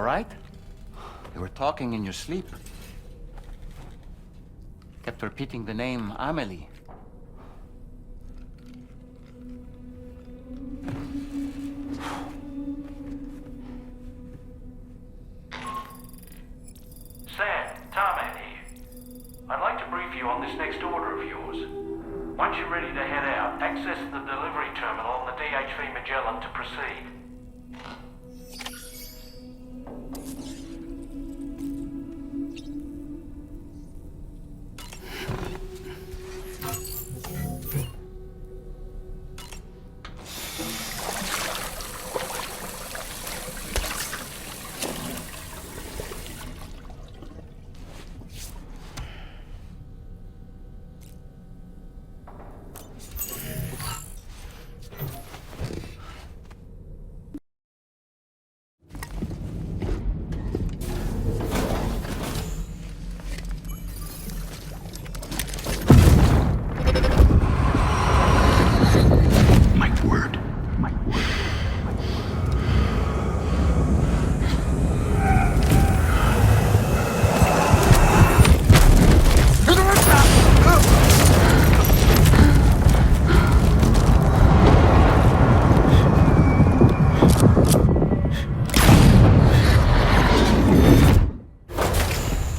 right? You were talking in your sleep. Kept repeating the name Amelie. Sam, Tarman here. I'd like to brief you on this next order of yours. Once you're ready to head out, access the delivery terminal on the DHV Magellan to proceed.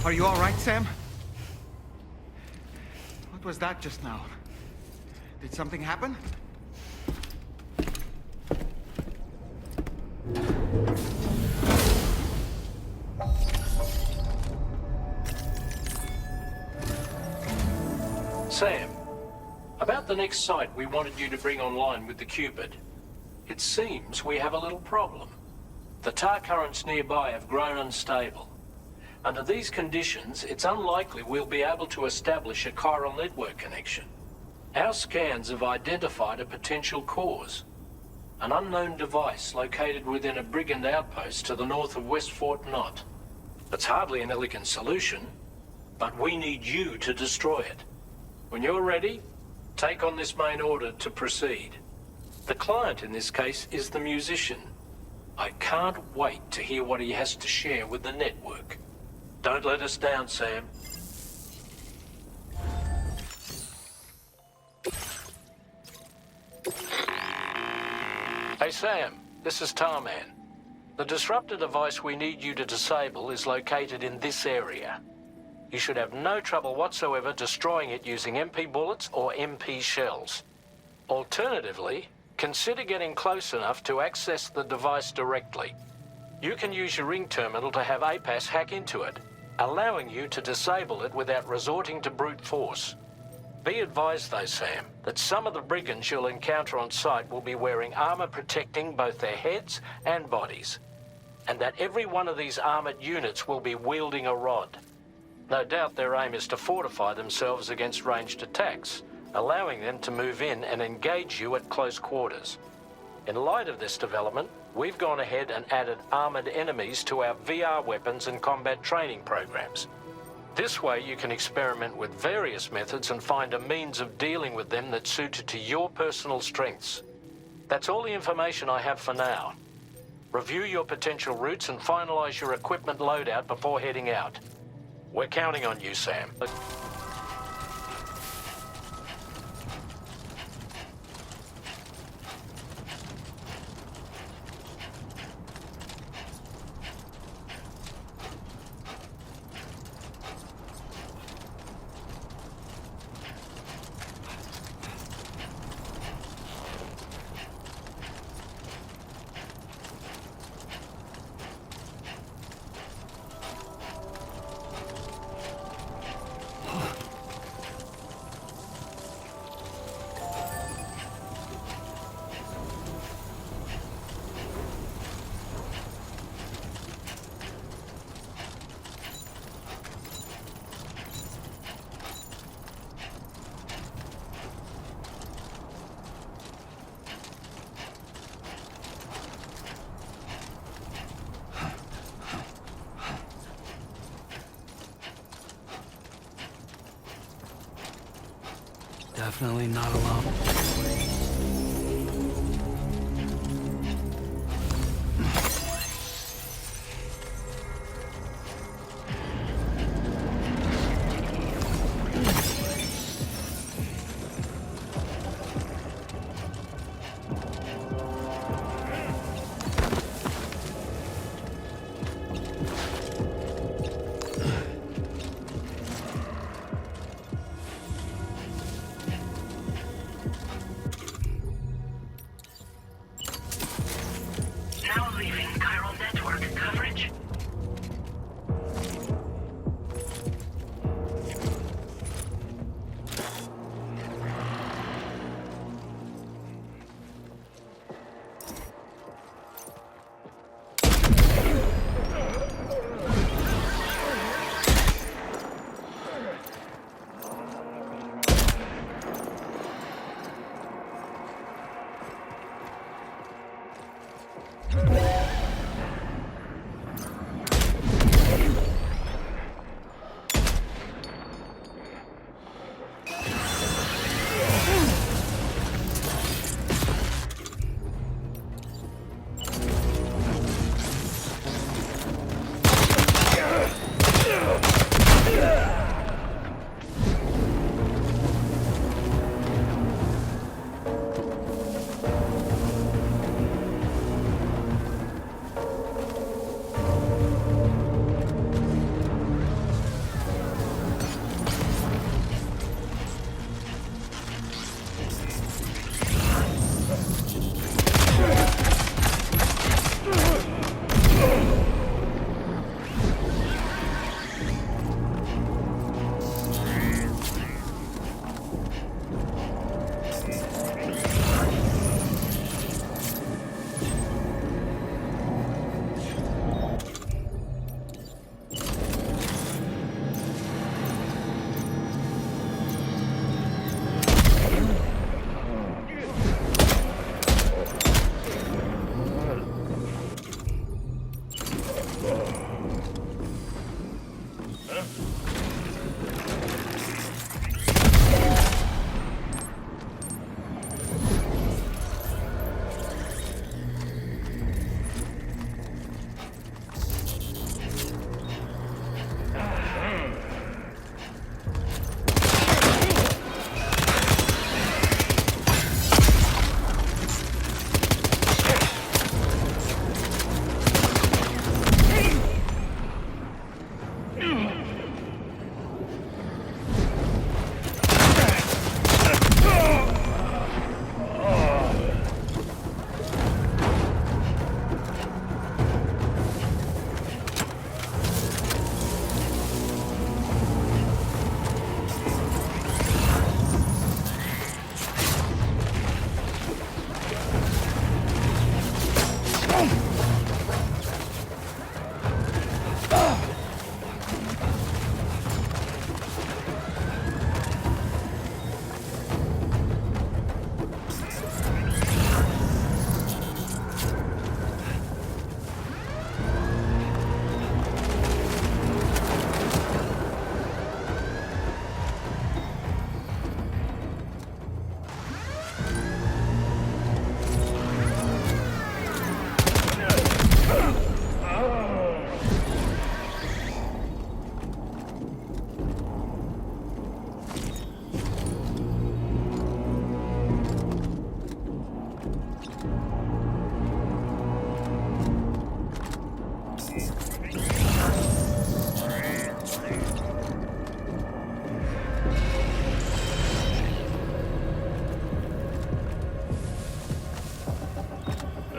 Are you all right, Sam? What was that just now? Did something happen? Sam, about the next site we wanted you to bring online with the Cupid. It seems we have a little problem. The tar currents nearby have grown unstable. Under these conditions, it's unlikely we'll be able to establish a chiral network connection. Our scans have identified a potential cause. An unknown device located within a brigand outpost to the north of West Fort Knott. It's hardly an elegant solution, but we need you to destroy it. When you're ready, take on this main order to proceed. The client in this case is the musician. I can't wait to hear what he has to share with the network. Don't let us down, Sam. Hey, Sam, this is Tarman. The disruptor device we need you to disable is located in this area. You should have no trouble whatsoever destroying it using MP bullets or MP shells. Alternatively, consider getting close enough to access the device directly. You can use your ring terminal to have APAS hack into it, allowing you to disable it without resorting to brute force. Be advised though, Sam, that some of the brigands you'll encounter on site will be wearing armor protecting both their heads and bodies, and that every one of these armored units will be wielding a rod. No doubt their aim is to fortify themselves against ranged attacks, allowing them to move in and engage you at close quarters. In light of this development, we've gone ahead and added armored enemies to our VR weapons and combat training programs. This way you can experiment with various methods and find a means of dealing with them that's suited to your personal strengths. That's all the information I have for now. Review your potential routes and finalize your equipment loadout before heading out. We're counting on you, Sam. Definitely not alone.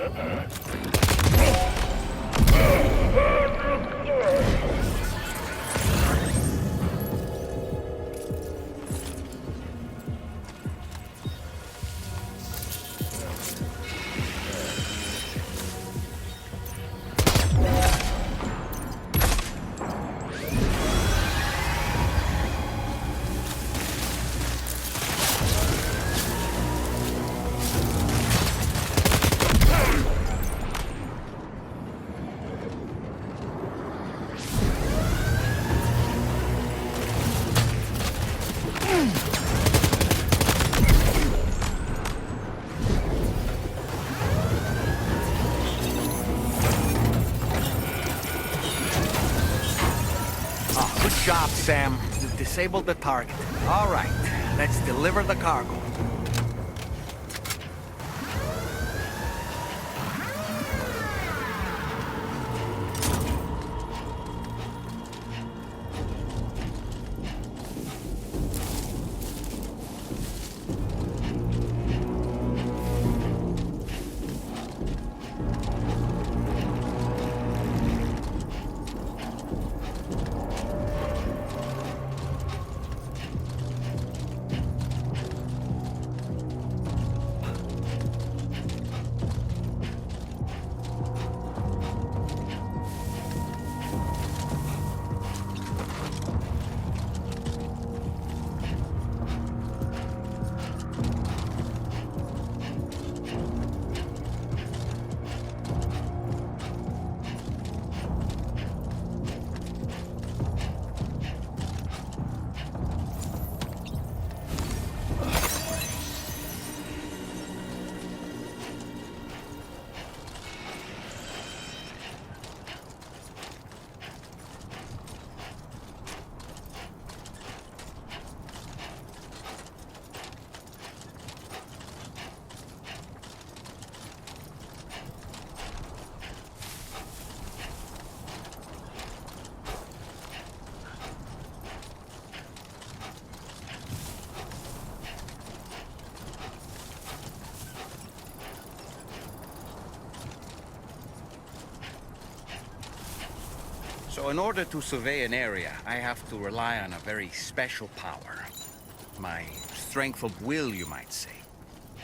Good job, Sam. You disabled the target. All right, let's deliver the cargo. So in order to survey an area, I have to rely on a very special power. My strength of will, you might say.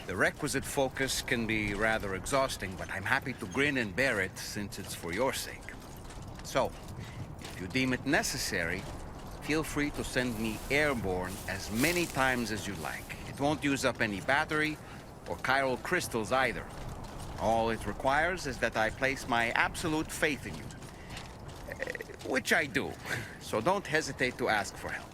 The requisite focus can be rather exhausting, but I'm happy to grin and bear it since it's for your sake. So, if you deem it necessary, feel free to send me airborne as many times as you like. It won't use up any battery or chiral crystals either. All it requires is that I place my absolute faith in you. Which I do, so don't hesitate to ask for help.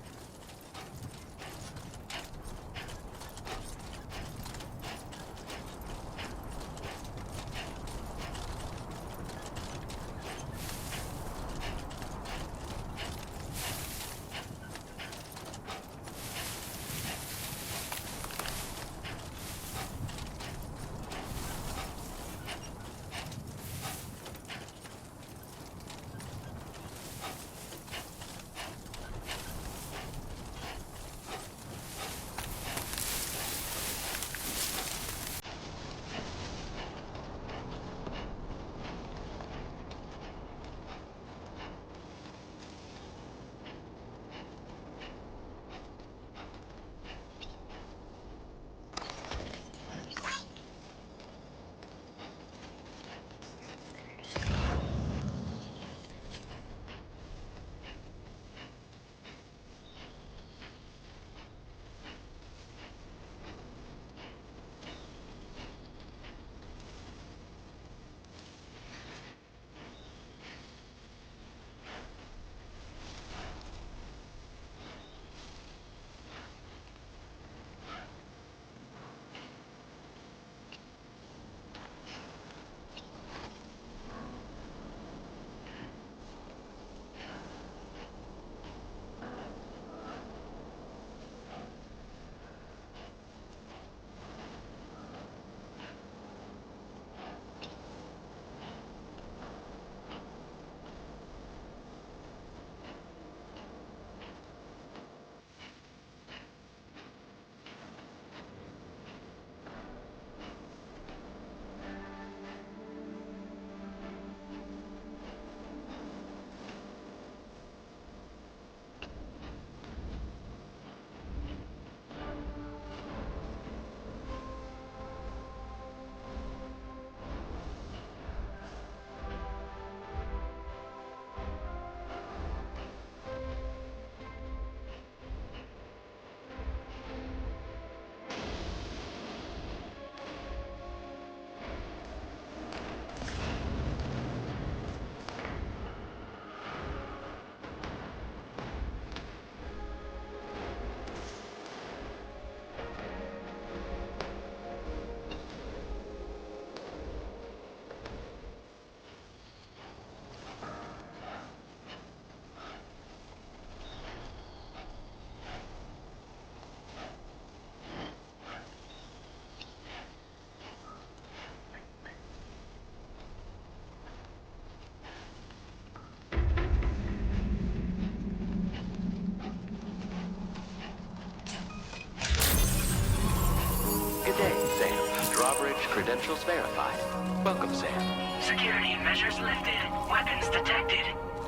Good day, Sam. Drawbridge credentials verified. Welcome, Sam. Security measures lifted. Weapons detected.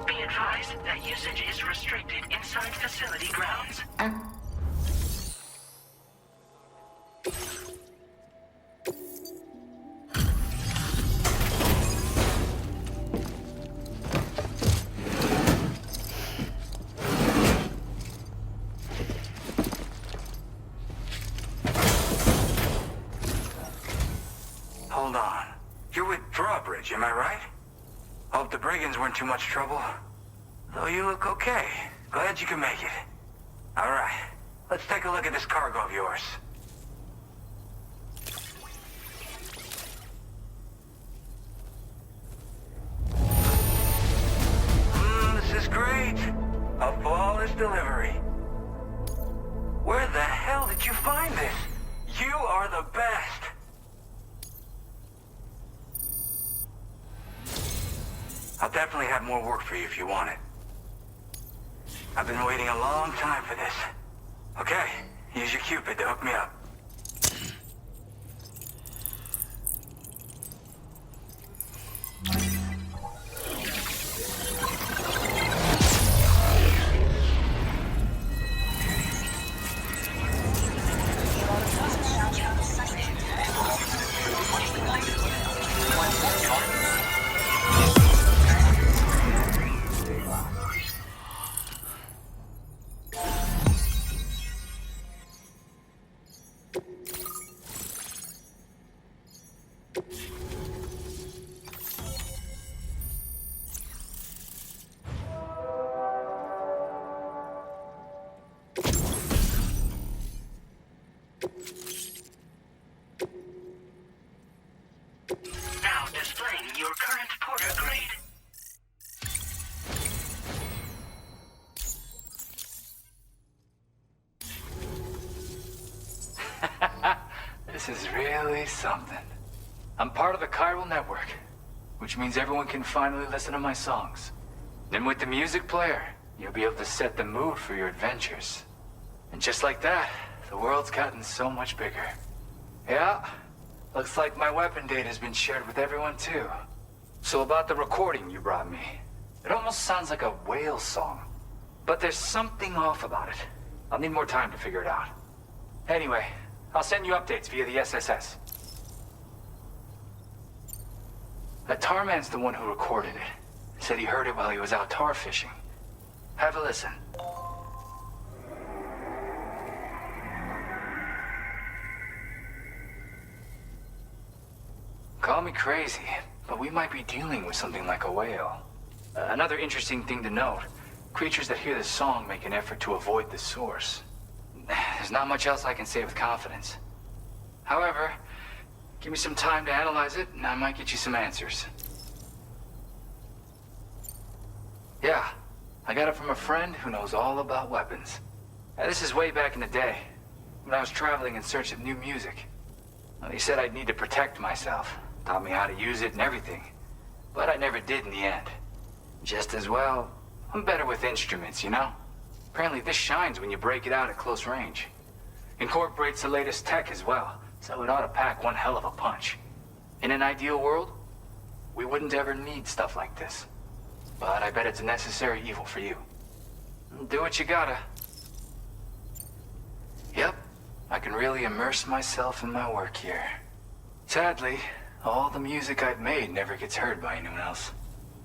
Be advised that usage is restricted inside facility grounds. Hold on. You're with Drawbridge, am I right? Hope the brigands weren't too much trouble. Though you look okay. Glad you can make it. Alright, let's take a look at this cargo of yours. This is great. A flawless delivery. Where the hell did you find this? You are the best. I'll definitely have more work for you if you want it. I've been waiting a long time for this. Okay, use your Cupid to hook me up. Now displaying your current porter grade. This is really something. I'm part of the Chiral Network, which means everyone can finally listen to my songs. Then with the music player, you'll be able to set the mood for your adventures. And just like that, the world's gotten so much bigger. Yeah, looks like my weapon data has been shared with everyone too. So about the recording you brought me, it almost sounds like a whale song. But there's something off about it. I'll need more time to figure it out. Anyway, I'll send you updates via the SSS. That tar man's the one who recorded it. Said he heard it while he was out tar fishing. Have a listen. Call me crazy, but we might be dealing with something like a whale. Another interesting thing to note, creatures that hear this song make an effort to avoid the source. There's not much else I can say with confidence. However, give me some time to analyze it, and I might get you some answers. Yeah, I got it from a friend who knows all about weapons. This is way back in the day, when I was traveling in search of new music. He said I'd need to protect myself, taught me how to use it and everything. But I never did in the end. Just as well, I'm better with instruments, you know? Apparently this shines when you break it out at close range. Incorporates the latest tech as well, so it ought to pack one hell of a punch. In an ideal world, we wouldn't ever need stuff like this. But I bet it's a necessary evil for you. Do what you gotta. Yep, I can really immerse myself in my work here. Sadly, all the music I've made never gets heard by anyone else.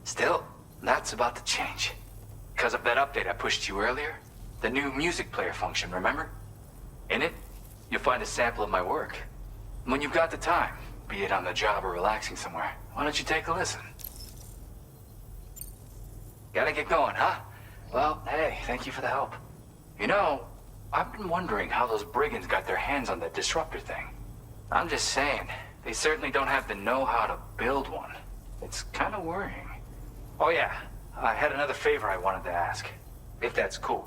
Still, that's about to change. Because of that update I pushed you earlier, the new music player function, remember? In it, you'll find a sample of my work. When you've got the time, be it on the job or relaxing somewhere, why don't you take a listen? Gotta get going, huh? Well, hey, thank you for the help. You know, I've been wondering how those brigands got their hands on that disruptor thing. I'm just saying, they certainly don't have the know-how to build one. It's kind of worrying. Oh yeah, I had another favor I wanted to ask, if that's cool.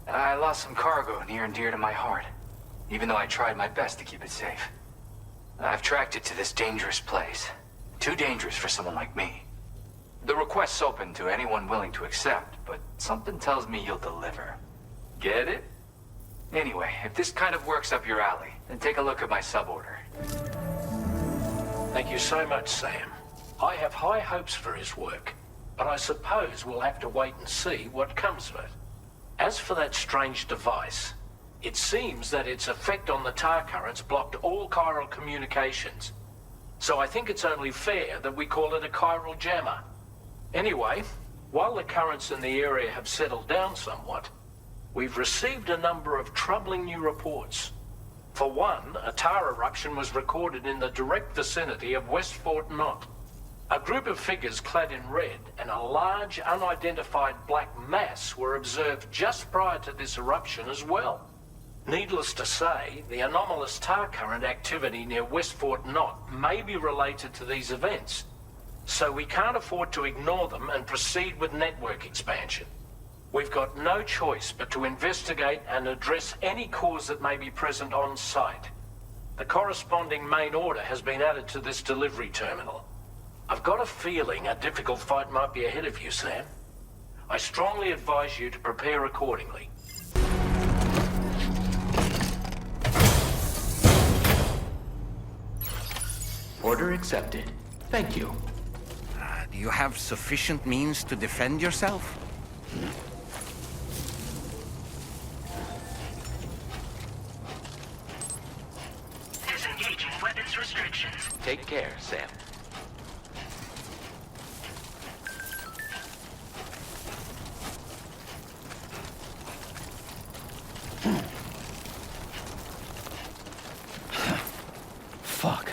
I lost some cargo near and dear to my heart, even though I tried my best to keep it safe. I've tracked it to this dangerous place. Too dangerous for someone like me. The request's open to anyone willing to accept, but something tells me you'll deliver. Get it? Anyway, if this kind of works up your alley, then take a look at my suborder. Thank you so much, Sam. I have high hopes for his work, but I suppose we'll have to wait and see what comes of it. As for that strange device, it seems that its effect on the tar currents blocked all chiral communications. So I think it's only fair that we call it a chiral jammer. Anyway, while the currents in the area have settled down somewhat, we've received a number of troubling new reports. For one, a tar eruption was recorded in the direct vicinity of West Fort Knot. A group of figures clad in red and a large unidentified black mass were observed just prior to this eruption as well. Needless to say, the anomalous tar current activity near West Fort Knot may be related to these events, so we can't afford to ignore them and proceed with network expansion. We've got no choice but to investigate and address any cause that may be present on site. The corresponding main order has been added to this delivery terminal. I've got a feeling a difficult fight might be ahead of you, Sam. I strongly advise you to prepare accordingly. Order accepted. Thank you. Do you have sufficient means to defend yourself? Disengaging weapons restrictions. Take care, Sam. Fuck.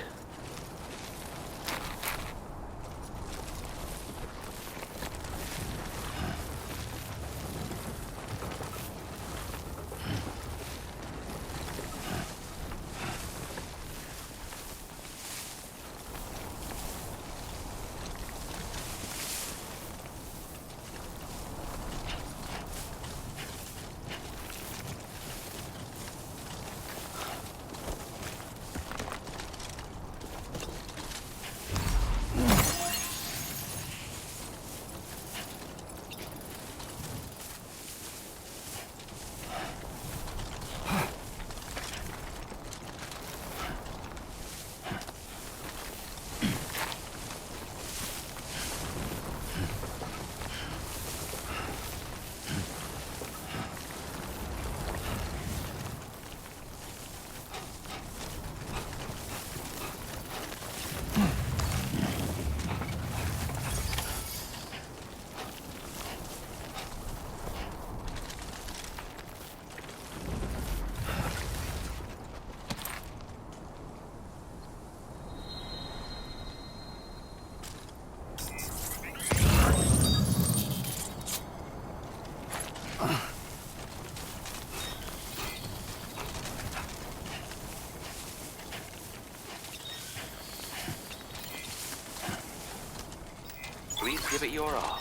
Please give it your all.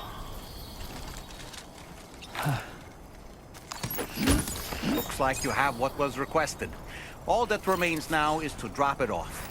Looks like you have what was requested. All that remains now is to drop it off.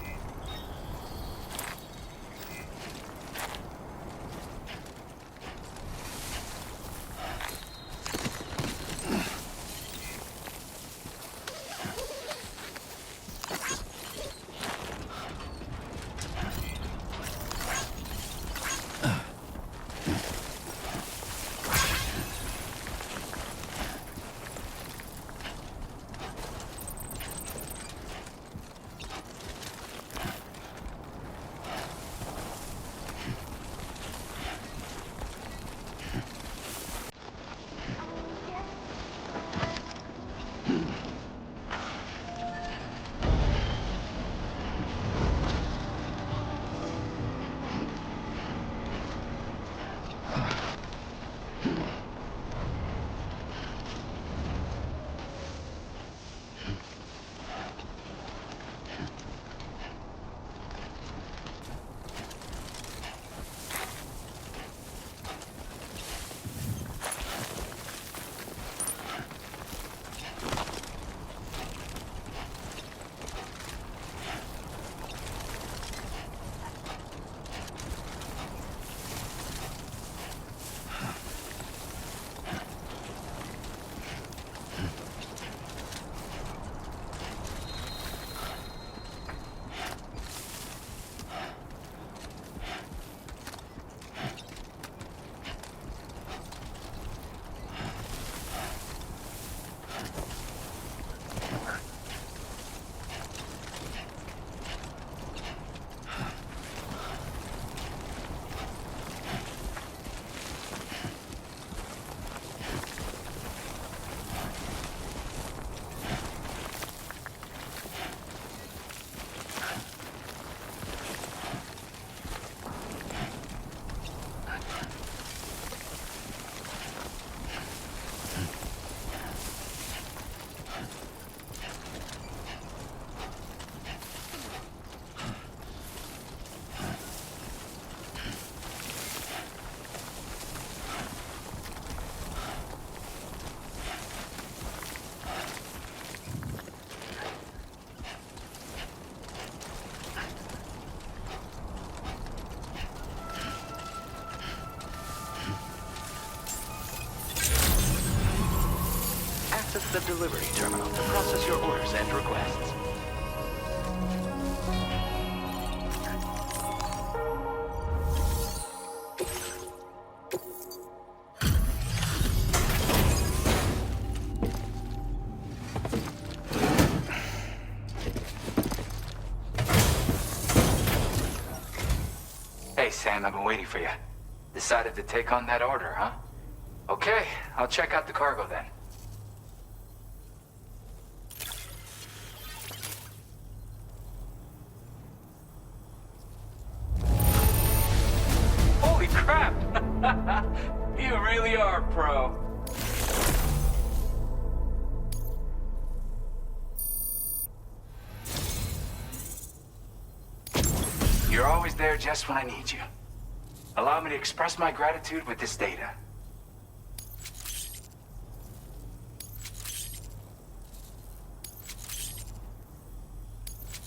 delivery terminal to process your orders and requests. Hey, Sam, I've been waiting for you. Decided to take on that order, huh? Okay, I'll check out the cargo then. Holy crap! You really are a pro. You're always there just when I need you. Allow me to express my gratitude with this data.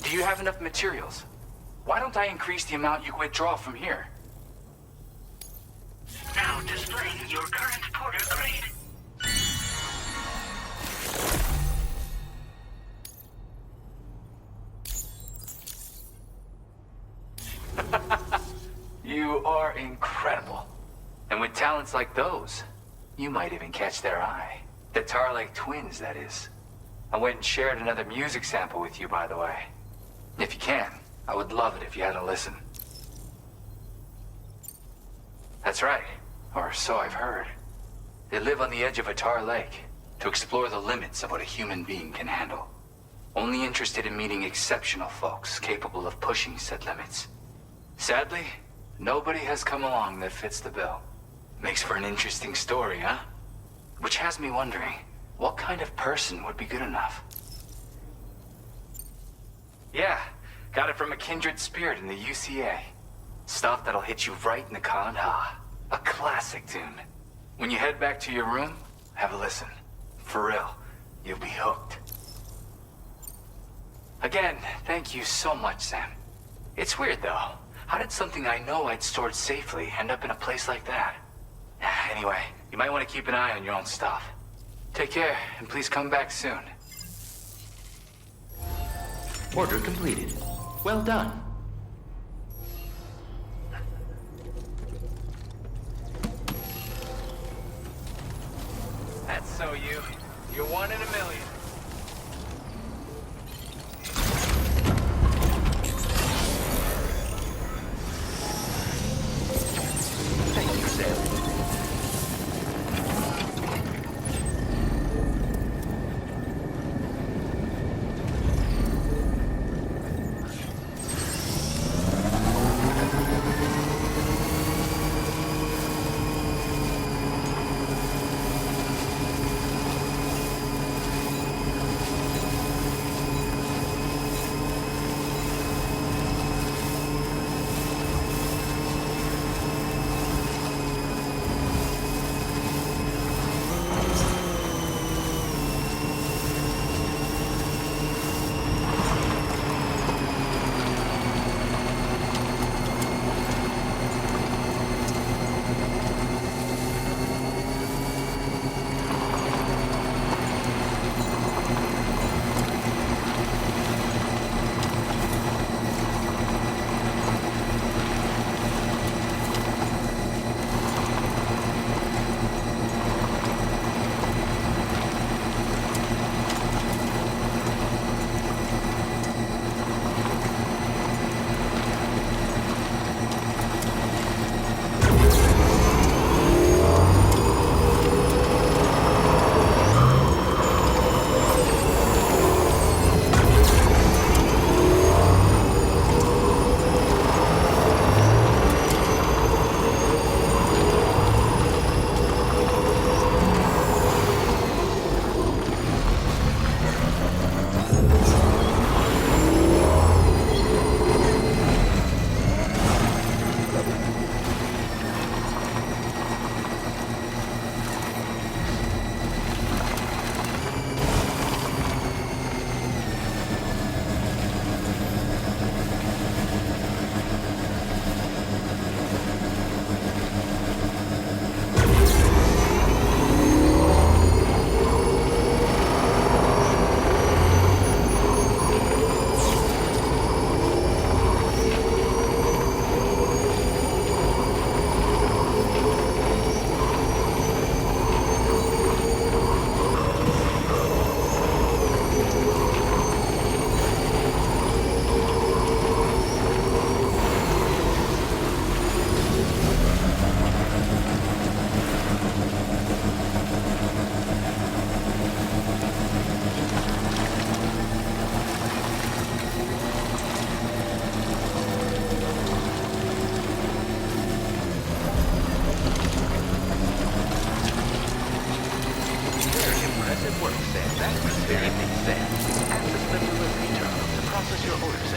Do you have enough materials? Why don't I increase the amount you withdraw from here? Now displaying your current porter grade. You are incredible. And with talents like those, you might even catch their eye. The Tarlake twins, that is. I went and shared another music sample with you, by the way. If you can, I would love it if you had a listen. That's right, or so I've heard. They live on the edge of a tar lake to explore the limits of what a human being can handle. Only interested in meeting exceptional folks capable of pushing said limits. Sadly, nobody has come along that fits the bill. Makes for an interesting story, huh? Which has me wondering, what kind of person would be good enough? Yeah, got it from a kindred spirit in the UCA. Stuff that'll hit you right in the Kandha. A classic tune. When you head back to your room, have a listen. For real, you'll be hooked. Again, thank you so much, Sam. It's weird, though. How did something I know I'd stored safely end up in a place like that? Anyway, you might want to keep an eye on your own stuff. Take care, and please come back soon. Order completed. Well done. That's so you. You're one in a million. Thank you, Sam.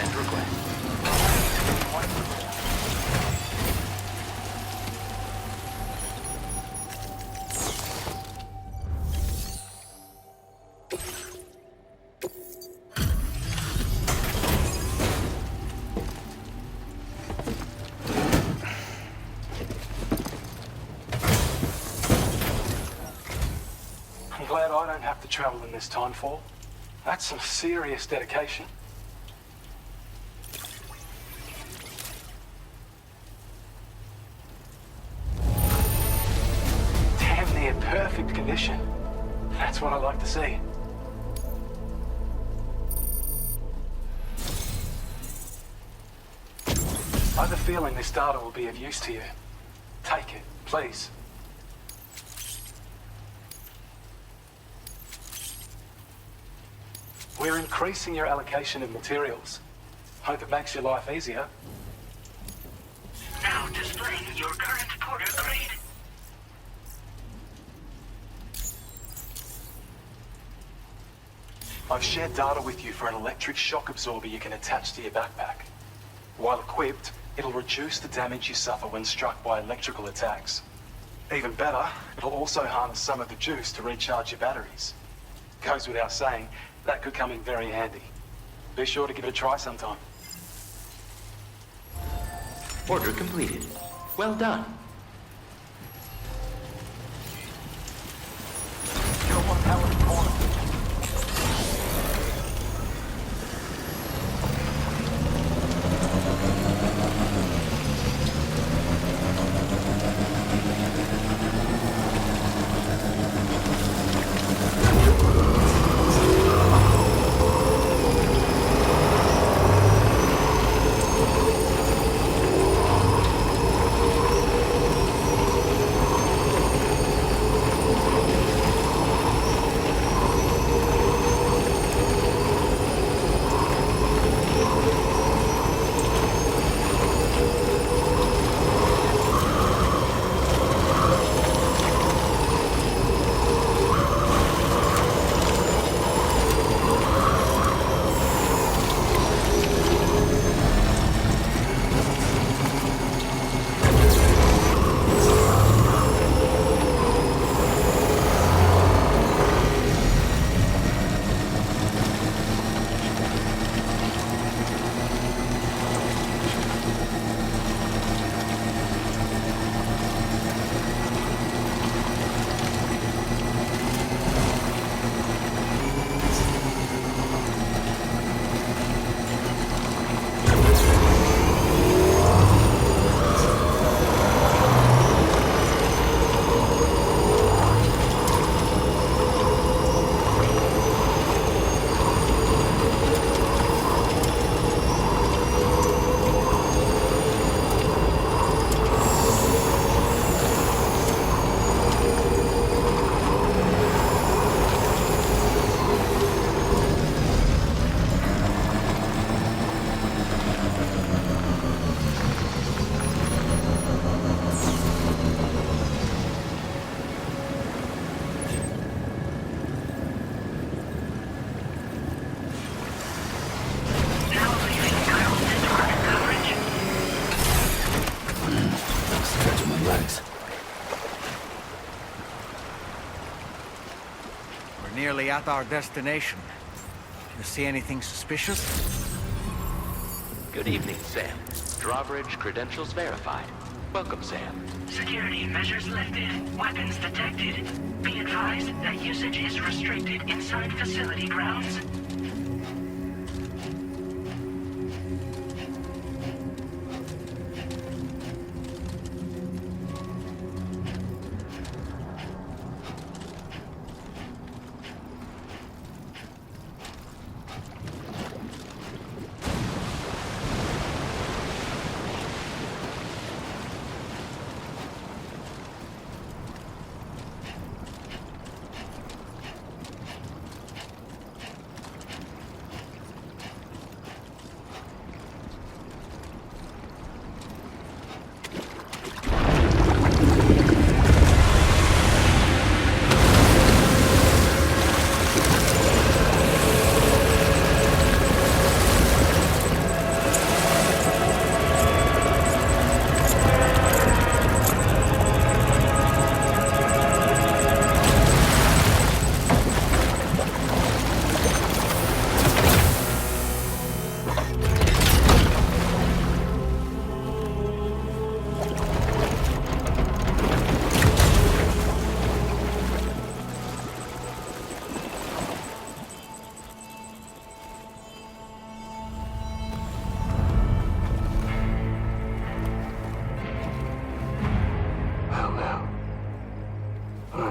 Unmanned request. I'm glad I don't have to travel in this time fall. That's some serious dedication. Damn near perfect condition. That's what I like to see. I have a feeling this data will be of use to you. Take it, please. We're increasing your allocation of materials. Hope it makes your life easier. Now displaying your current porter grade. I've shared data with you for an electric shock absorber you can attach to your backpack. While equipped, it'll reduce the damage you suffer when struck by electrical attacks. Even better, it'll also harness some of the juice to recharge your batteries. Goes without saying, that could come in very handy. Be sure to give it a try sometime. Order completed. Well done. Kill one powered corner. Now leaving Chiral Network coverage. Stretching my legs. We're nearly at our destination. You see anything suspicious? Good evening, Sam. Drawbridge credentials verified. Welcome, Sam. Security measures lifted. Weapons detected. Be advised that usage is restricted inside facility grounds.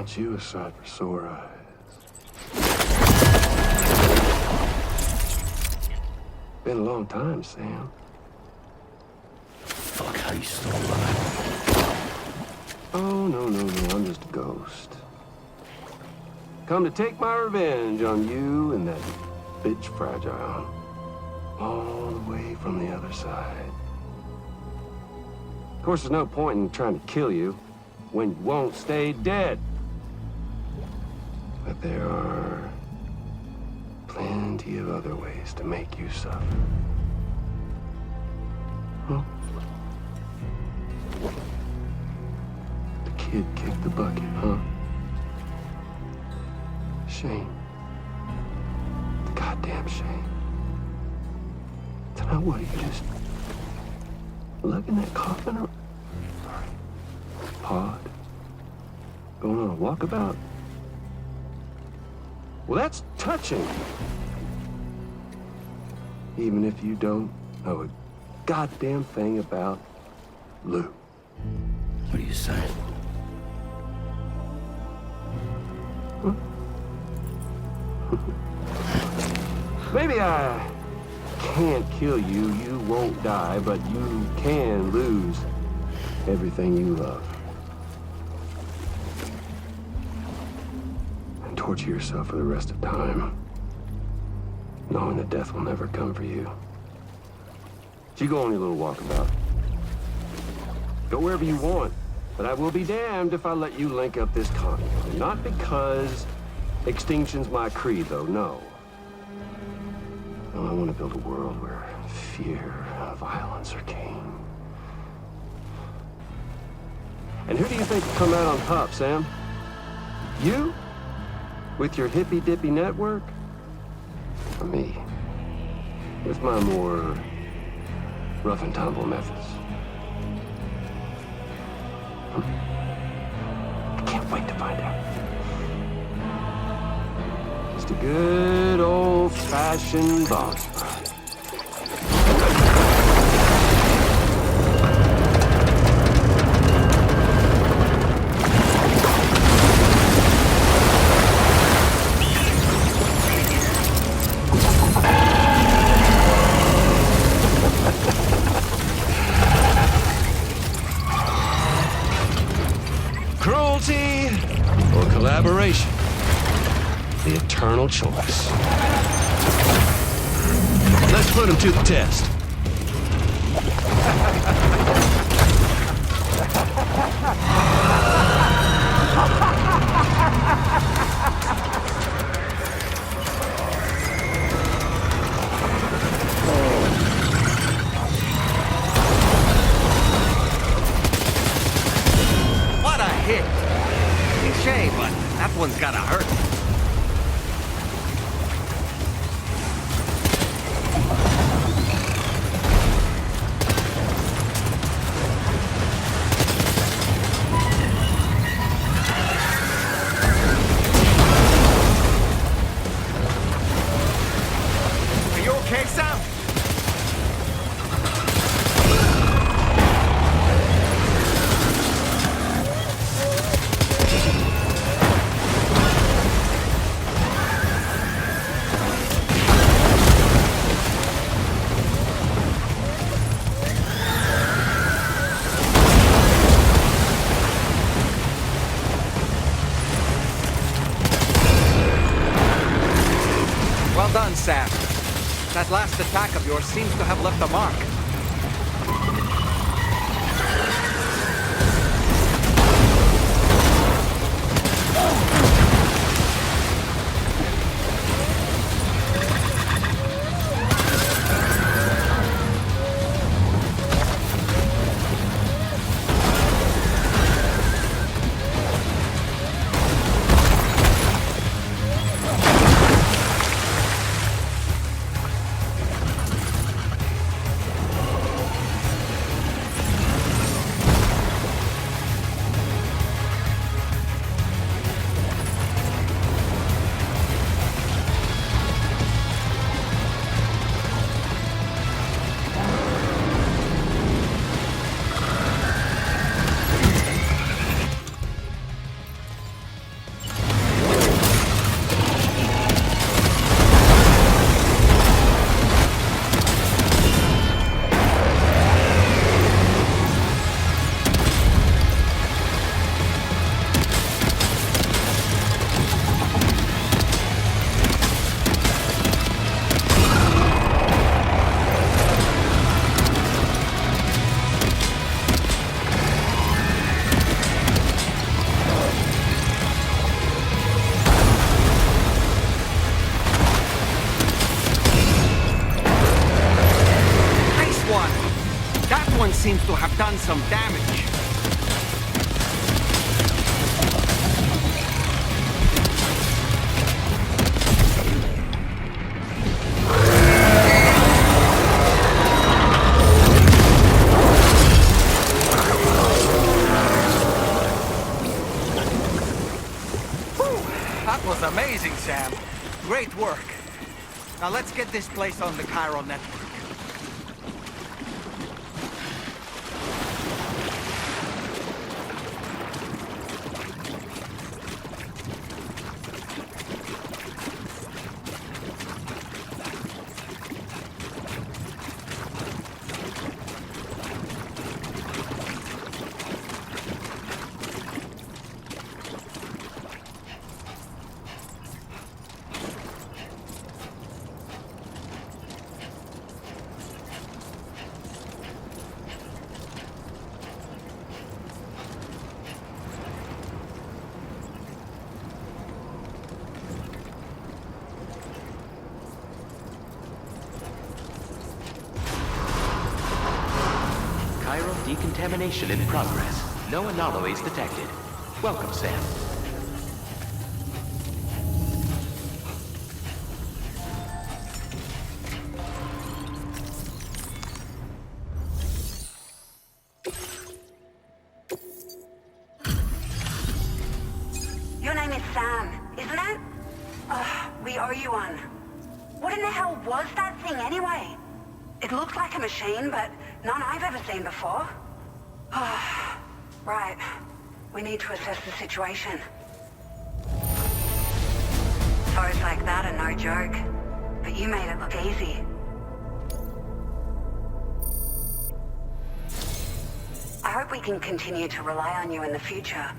Aren't you a sight for sore eyes? Been a long time, Sam. Fuck, how you still alive? Oh, no, I'm just a ghost. Come to take my revenge on you and that bitch Fragile. All the way from the other side. Of course, there's no point in trying to kill you when you won't stay dead. But there are plenty of other ways to make you suffer. Huh? The kid kicked the bucket, huh? Shame. Goddamn shame. So now what, are you just lugging that coffin or pod? Going on a walkabout? Well, that's touching. Even if you don't know a goddamn thing about Lou. What are you saying? Huh? Maybe I can't kill you, you won't die, but you can lose everything you love. And torture yourself for the rest of time, knowing that death will never come for you. So you go on your little walkabout. Go wherever you want, but I will be damned if I let you link up this continent. Not because extinction's my creed, though, no. I want to build a world where fear and violence are king. And who do you think will come out on top, Sam? You? With your hippy-dippy network? Or me? With my more rough and tumble methods? I can't wait to find out. Just a good old-fashioned boss fight. Cruelty or collaboration? The eternal choice. Let's put him to the test. What a hit! Cliché, but that one's gotta hurt. Are you okay, Sam? Well done, Sam. That last attack of yours seems to have left a mark. seems to have done some damage. That was amazing, Sam. Great work. Now let's get this place on the Chiral Network. Chiral decontamination in progress. No anomalies detected. Welcome, Sam. Your name is Sam, isn't it? We owe you one. What in the hell was that thing anyway? It looked like a machine, but none I've ever seen before. Right. We need to assess the situation. Foes like that are no joke. But you made it look easy. I hope we can continue to rely on you in the future.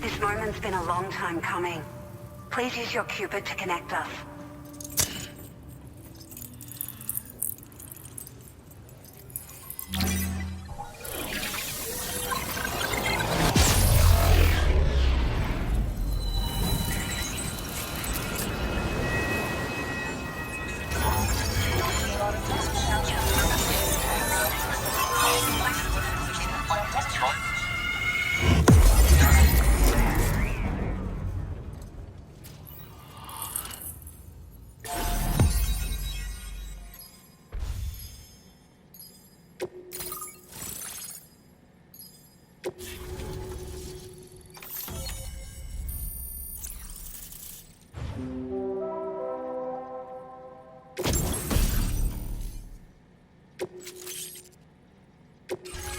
This moment's been a long time coming. Please use your Cupid to connect us.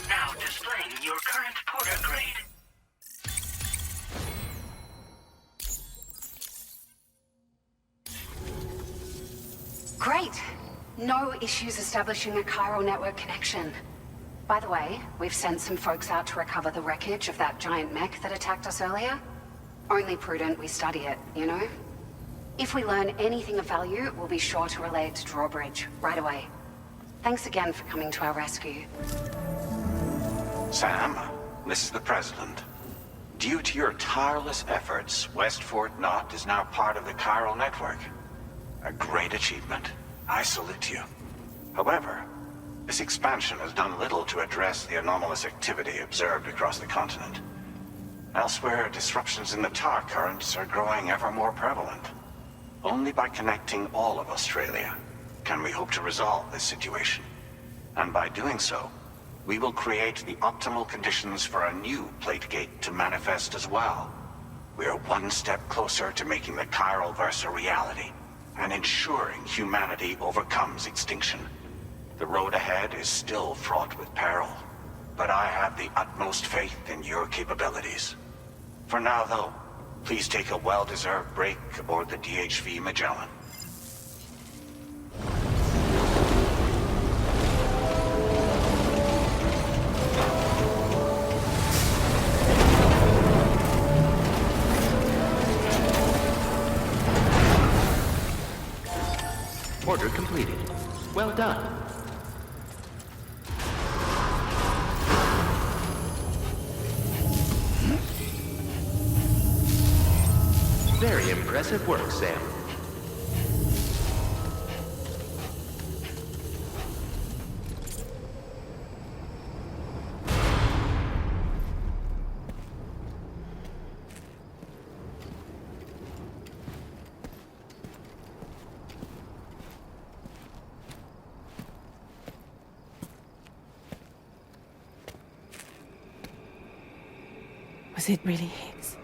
Now displaying your current porter grade. Great. No issues establishing a Chiral Network connection. By the way, we've sent some folks out to recover the wreckage of that giant mech that attacked us earlier. Only prudent we study it, you know? If we learn anything of value, we'll be sure to relay it to Drawbridge right away. Thanks again for coming to our rescue. Sam, this is the President. Due to your tireless efforts, West Fort Knot is now part of the Chiral Network. A great achievement. I salute you. However, this expansion has done little to address the anomalous activity observed across the continent. Elsewhere, disruptions in the tar currents are growing ever more prevalent. Only by connecting all of Australia can we hope to resolve this situation. And by doing so, we will create the optimal conditions for a new Plategate to manifest as well. We are one step closer to making the Chiral Verse a reality, and ensuring humanity overcomes extinction. The road ahead is still fraught with peril, but I have the utmost faith in your capabilities. For now, though, please take a well-deserved break aboard the DHV Magellan. Order completed. Well done. Very impressive work, Sam. Was it really Higgs?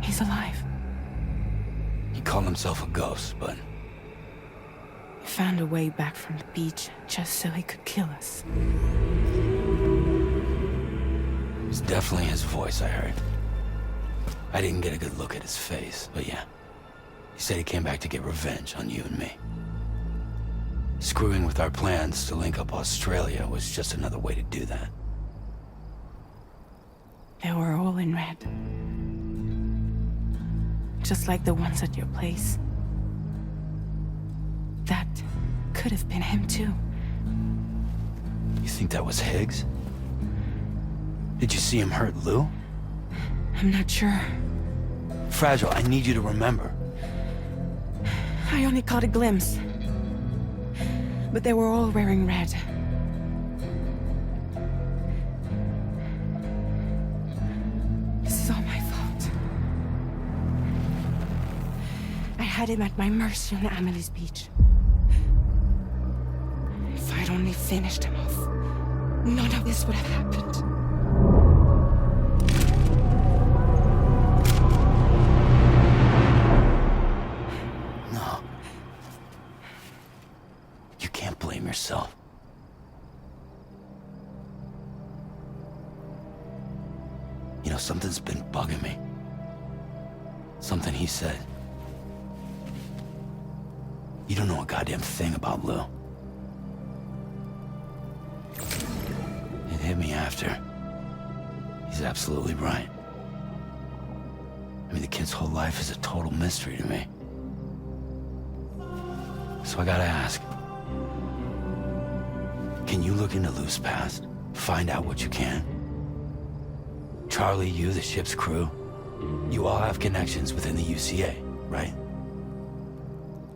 He's alive. He called himself a ghost, but He found a way back from the beach just so he could kill us. it was definitely his voice I heard. I didn't get a good look at his face, but yeah. He said he came back to get revenge on you and me. Screwing with our plans to link up Australia was just another way to do that. They were all in red. Just like the ones at your place. That could have been him too. You think that was Higgs? Did you see him hurt Lou? I'm not sure. Fragile, I need you to remember. I only caught a glimpse. But they were all wearing red. This is all my fault. I had him at my mercy on Amelie's beach. If I'd only finished him off, none of this would have happened. No. You can't blame yourself. You know, something's been bugging me. Something he said. You don't know a goddamn thing about Lou. It hit me after. He's absolutely right. I mean, the kid's whole life is a total mystery to me. So I gotta ask. Can you look into Lou's past? Find out what you can? Charlie, you, the ship's crew, you all have connections within the UCA, right?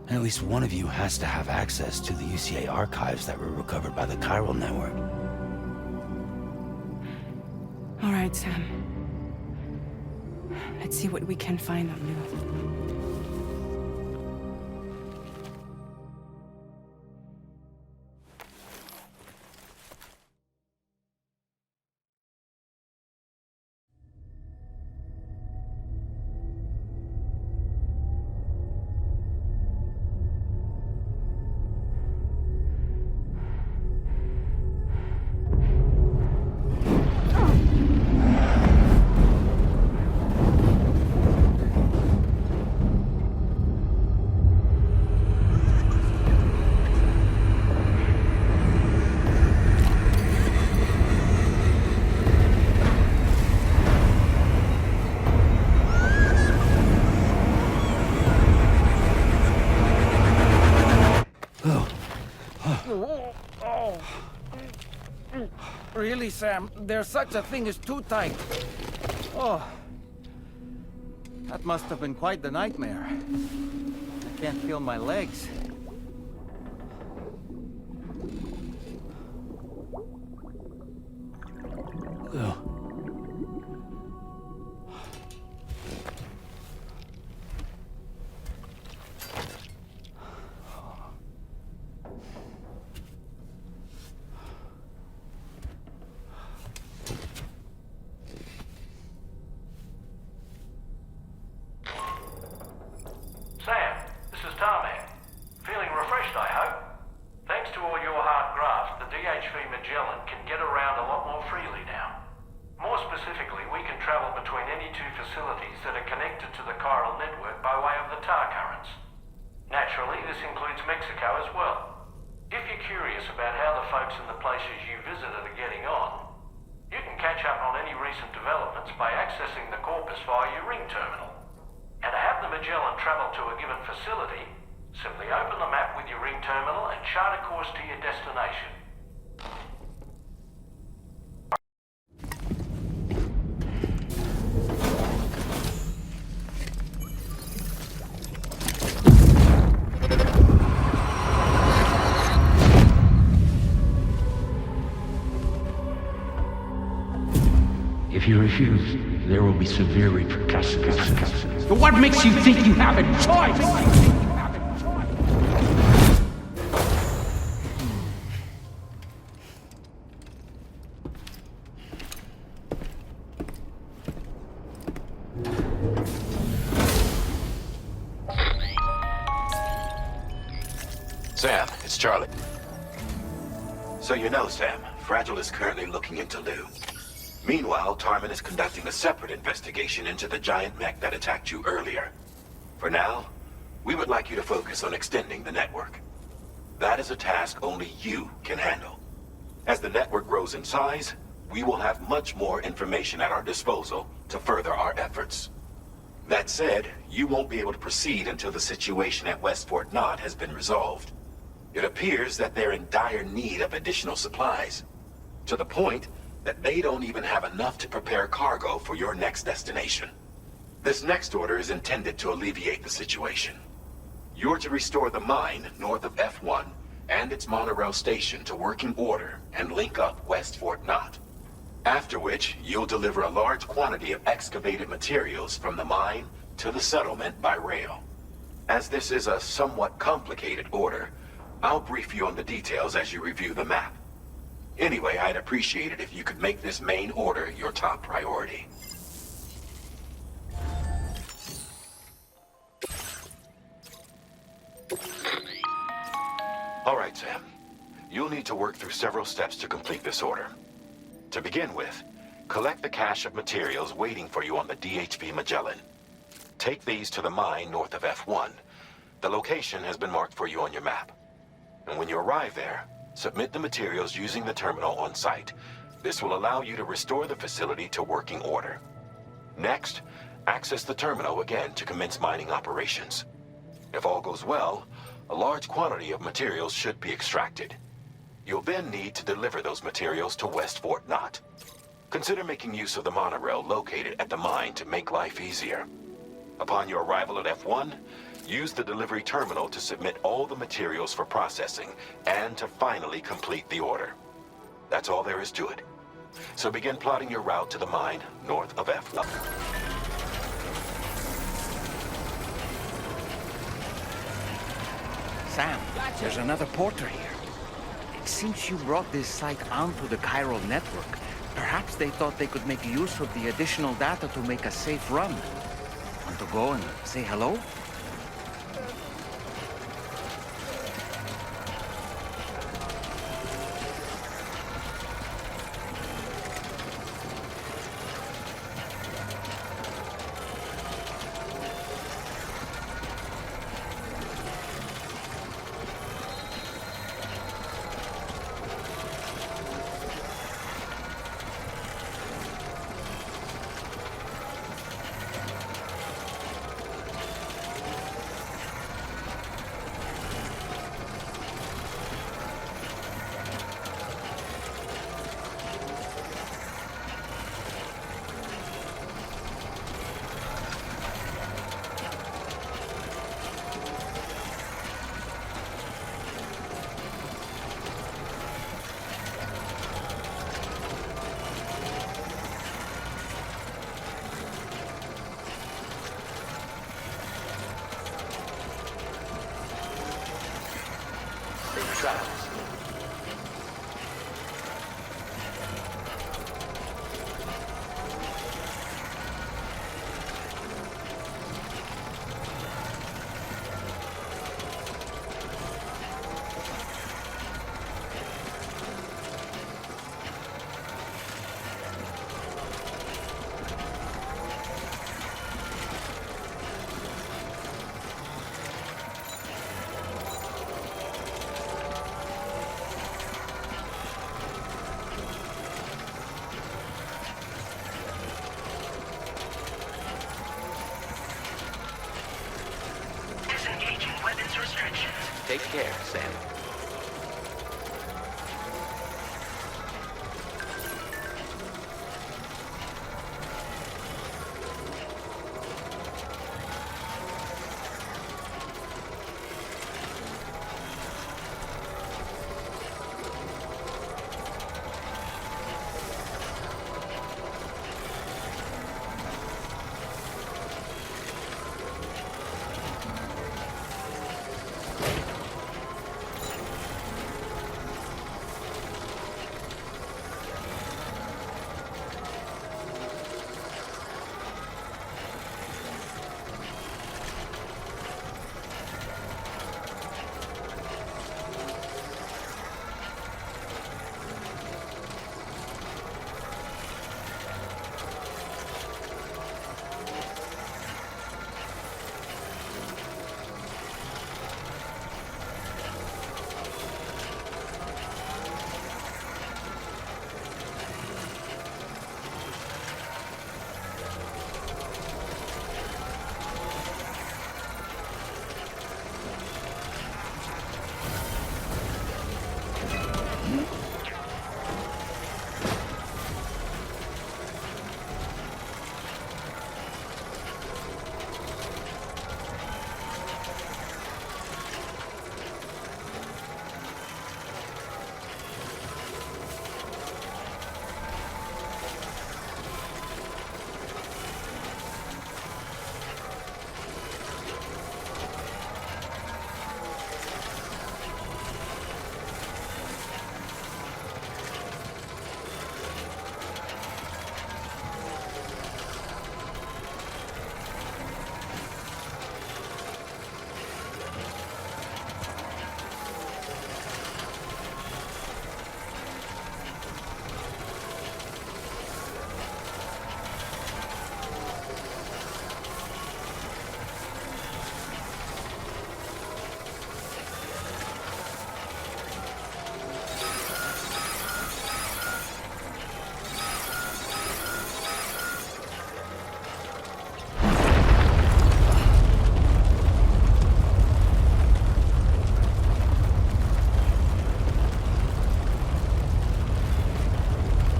And at least one of you has to have access to the UCA archives that were recovered by the Chiral Network. All right, Sam. Let's see what we can find on Lou. Really, Sam? There's such a thing as too tight. Oh. That must have been quite the nightmare. I can't feel my legs. Lou. Sam, this is Tarman. Feeling refreshed, I hope. Thanks to all your hard graft, the DHV Magellan can get around a lot more freely now. More specifically, we can travel between any two facilities that are connected to the Chiral Network by way of the tar currents. Naturally, this includes Mexico as well. If you're curious about how the folks in the places you visited are getting on, you can catch up on any recent developments by accessing the corpus via your ring terminal. And to have the Magellan travel to a given facility, simply open the map with your ring terminal and chart a course to your destination. If you refuse, there will be severe repercussions. But what makes you think you have a choice? Charlie. So you know, Sam, Fragile is currently looking into Lou. Meanwhile, Tarman is conducting a separate investigation into the giant mech that attacked you earlier. For now, we would like you to focus on extending the network. That is a task only you can handle. As the network grows in size, we will have much more information at our disposal to further our efforts. That said, you won't be able to proceed until the situation at West Fort Knott has been resolved. It appears that they're in dire need of additional supplies, to the point that they don't even have enough to prepare cargo for your next destination. This next order is intended to alleviate the situation. You're to restore the mine north of F1 and its monorail station to working order and link up West Fort Knott. After which, you'll deliver a large quantity of excavated materials from the mine to the settlement by rail. As this is a somewhat complicated order, I'll brief you on the details as you review the map. Anyway, I'd appreciate it if you could make this main order your top priority. All right, Sam. You'll need to work through several steps to complete this order. To begin with, collect the cache of materials waiting for you on the DHV Magellan. Take these to the mine north of F1. The location has been marked for you on your map. And when you arrive there, submit the materials using the terminal on site. This will allow you to restore the facility to working order. Next, access the terminal again to commence mining operations. If all goes well, a large quantity of materials should be extracted. You'll then need to deliver those materials to West Fort Knott. Consider making use of the monorail located at the mine to make life easier. Upon your arrival at F1, use the delivery terminal to submit all the materials for processing and to finally complete the order. That's all there is to it. So begin plotting your route to the mine north of F1. Sam, there's another porter here. It seems you brought this site onto the Chiral Network. Perhaps they thought they could make use of the additional data to make a safe run. Want to go and say hello? Take care, Sam.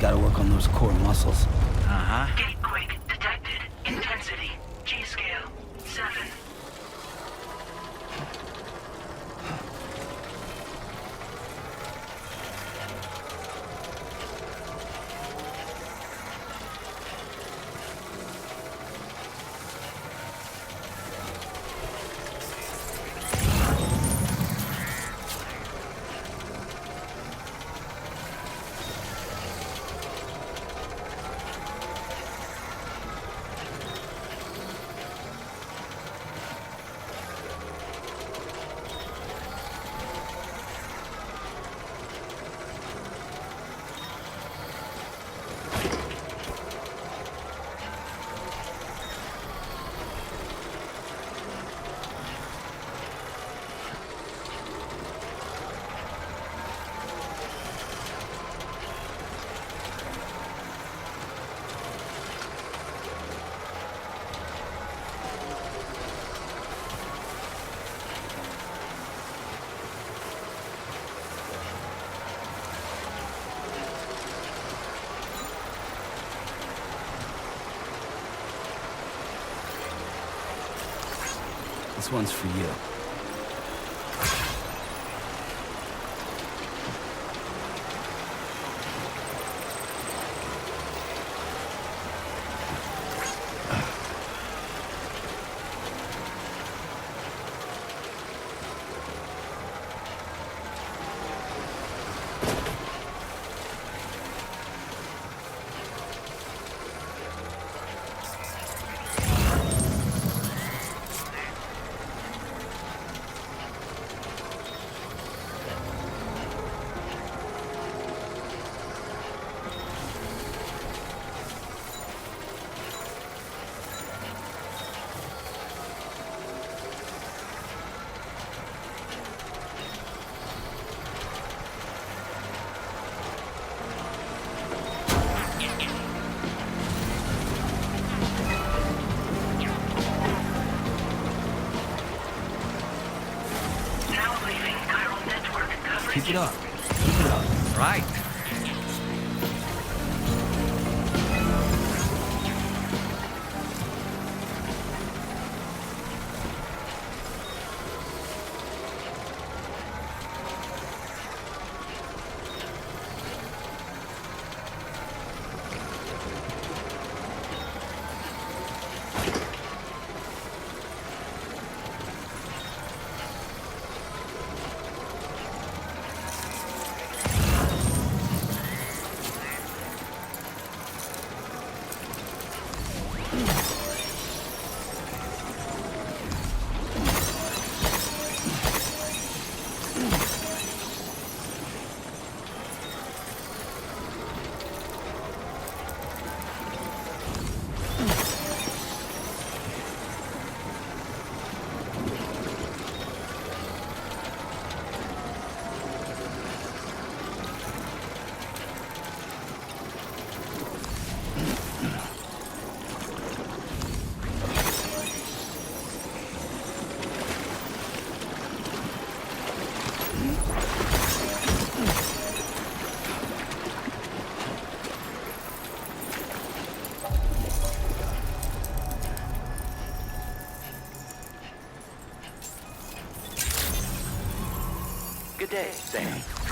Gotta work on those core muscles. Uh-huh. Gate quake detected. Intensity. G-scale. 7. This one's for you. Keep it up. Keep it up. Right.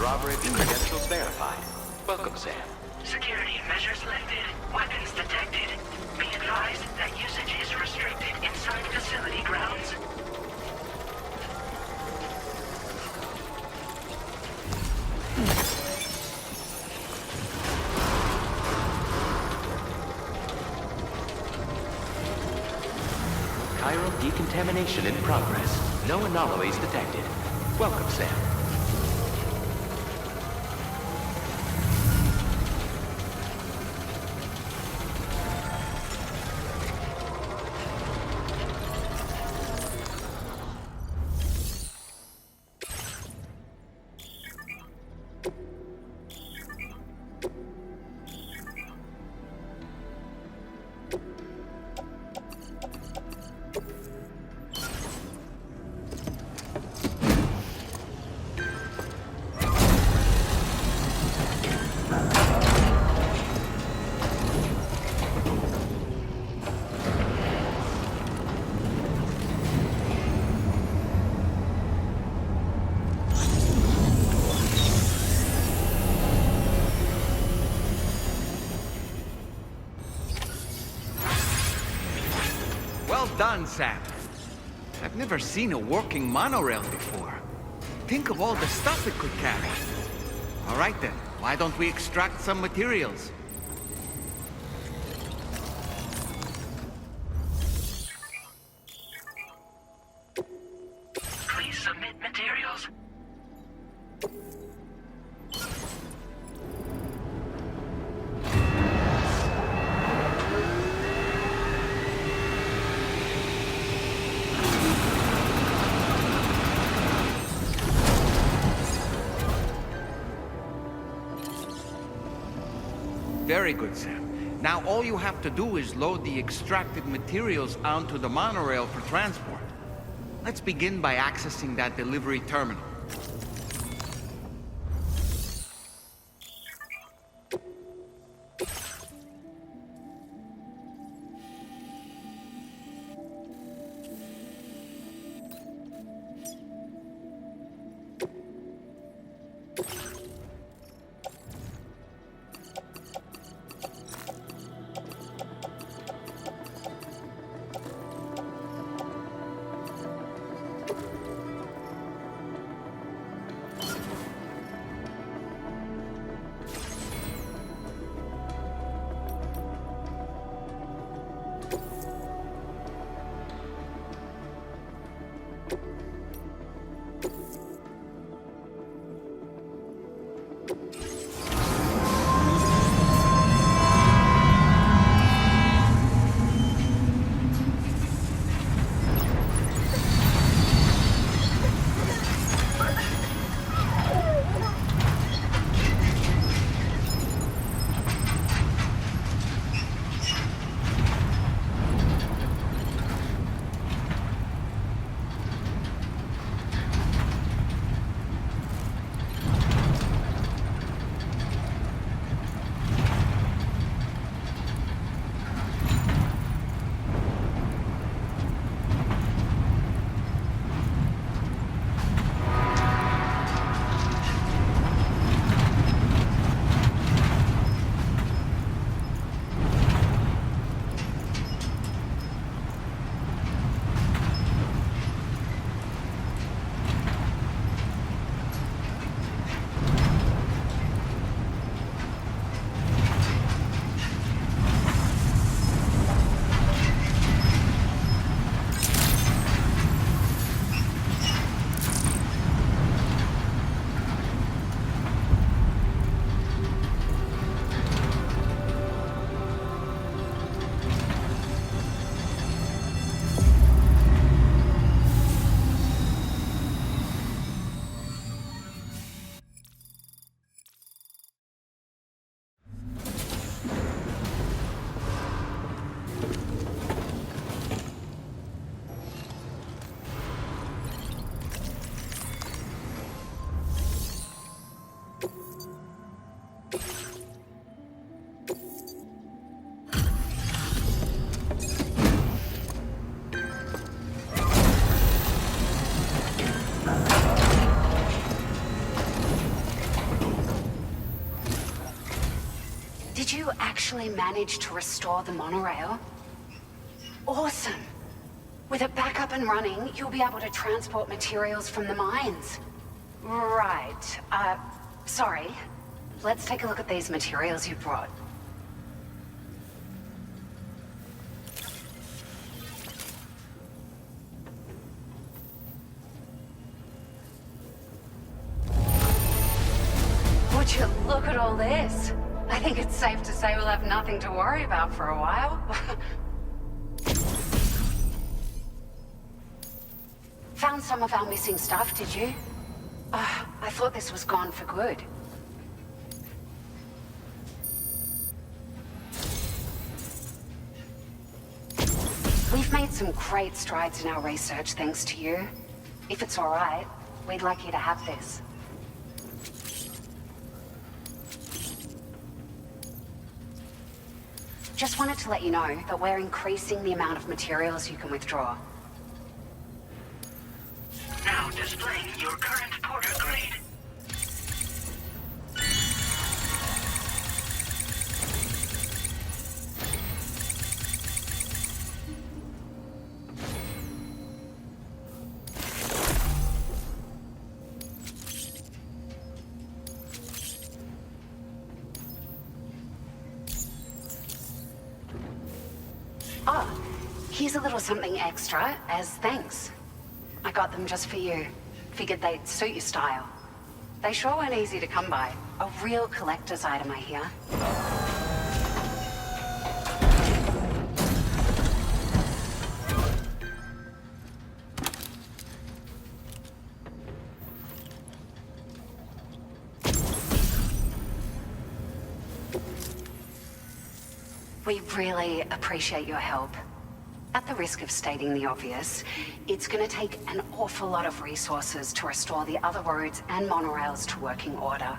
Drawbridge credentials verified. Welcome, Sam. Security measures lifted. Weapons detected. Be advised that usage is restricted inside facility grounds. Chiral decontamination in progress. No anomalies detected. Welcome, Sam. Well done, Sam. I've never seen a working monorail before. Think of all the stuff it could carry. All right then, why don't we extract some materials? Please submit materials. Very good, Sam. Now all you have to do is load the extracted materials onto the monorail for transport. Let's begin by accessing that delivery terminal. Did you actually manage to restore the monorail? Awesome. With it back up and running, you'll be able to transport materials from the mines. Right. Sorry. Let's take a look at these materials you brought. Would you look at all this? I think it's safe to say we'll have nothing to worry about for a while. Found some of our missing stuff, did you? I thought this was gone for good. We've made some great strides in our research thanks to you. If it's all right, we'd like you to have this. Just wanted to let you know that we're increasing the amount of materials you can withdraw. Now displaying your current porter grade. Oh, here's a little something extra as thanks. I got them just for you. Figured they'd suit your style. They sure weren't easy to come by. A real collector's item, I hear. We really appreciate your help. At the risk of stating the obvious, it's going to take an awful lot of resources to restore the other roads and monorails to working order.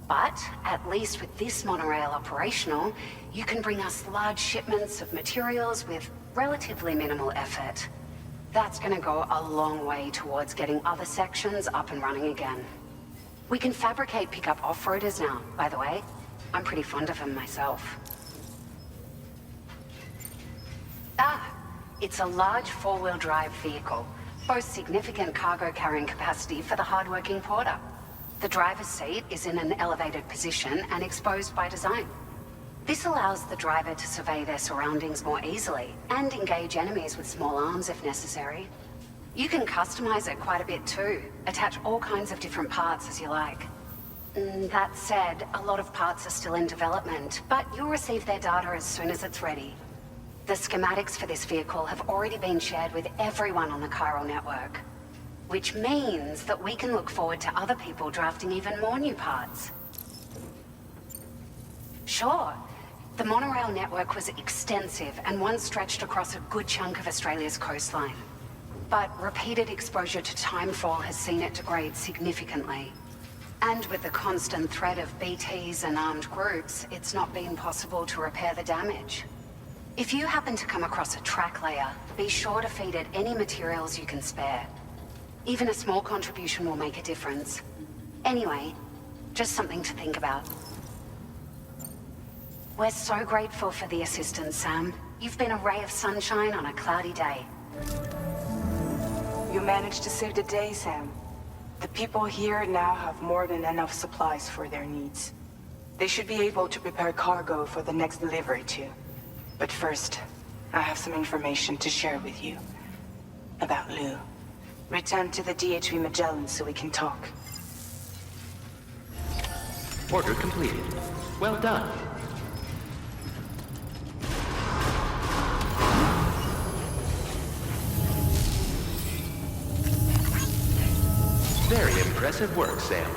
But at least with this monorail operational, you can bring us large shipments of materials with relatively minimal effort. That's going to go a long way towards getting other sections up and running again. We can fabricate pickup off-roaders now, by the way. I'm pretty fond of them myself. It's a large four-wheel drive vehicle, boasts significant cargo carrying capacity for the hard-working porter. The driver's seat is in an elevated position and exposed by design. This allows the driver to survey their surroundings more easily and engage enemies with small arms if necessary. You can customize it quite a bit too, attach all kinds of different parts as you like. That said, a lot of parts are still in development, but you'll receive their data as soon as it's ready. The schematics for this vehicle have already been shared with everyone on the Chiral Network, which means that we can look forward to other people drafting even more new parts. Sure, the monorail network was extensive and once stretched across a good chunk of Australia's coastline. But repeated exposure to timefall has seen it degrade significantly. And with the constant threat of BTs and armed groups, it's not been possible to repair the damage. If you happen to come across a track layer, be sure to feed it any materials you can spare. Even a small contribution will make a difference. Anyway, just something to think about. We're so grateful for the assistance, Sam. You've been a ray of sunshine on a cloudy day. You managed to save the day, Sam. The people here now have more than enough supplies for their needs. They should be able to prepare cargo for the next delivery too. But first, I have some information to share with you. About Lou. Return to the DHV Magellan so we can talk. Order completed. Well done. Very impressive work, Sam.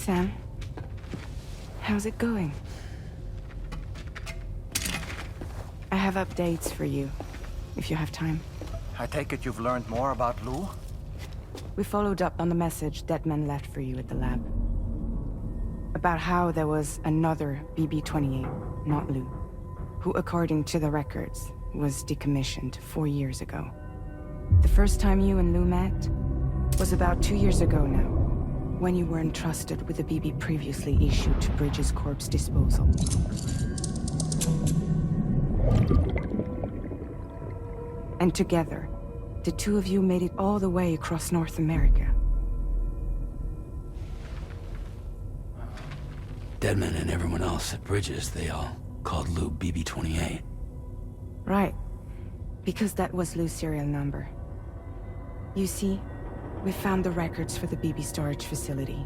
Sam. How's it going? I have updates for you, if you have time. I take it you've learned more about Lou? We followed up on the message Deadman left for you at the lab. About how there was another BB-28, not Lou, who, according to the records, was decommissioned 4 years ago. The first time you and Lou met was about 2 years ago now, when you were entrusted with the BB previously issued to Bridges Corp's disposal. And together, the two of you made it all the way across North America. Deadman and everyone else at Bridges, they all called Lou BB-28. Right. Because that was Lou's serial number. You see, we found the records for the BB storage facility.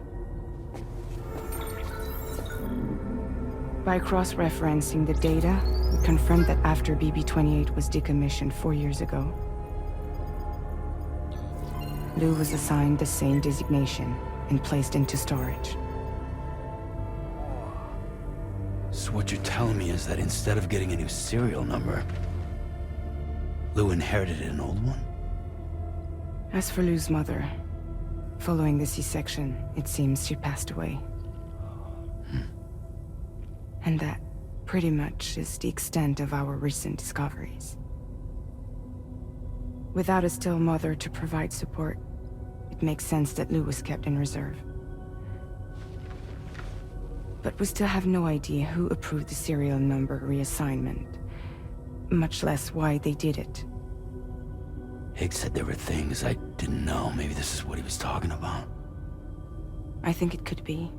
By cross-referencing the data, we confirmed that after BB-28 was decommissioned 4 years ago, Lou was assigned the same designation and placed into storage. So what you're telling me is that instead of getting a new serial number, Lou inherited an old one? As for Lou's mother, following the C-section, it seems she passed away. And that, pretty much, is the extent of our recent discoveries. Without a still mother to provide support, it makes sense that Lou was kept in reserve. But we still have no idea who approved the serial number reassignment, much less why they did it. Higgs said there were things I didn't know. Maybe this is what he was talking about. I think it could be.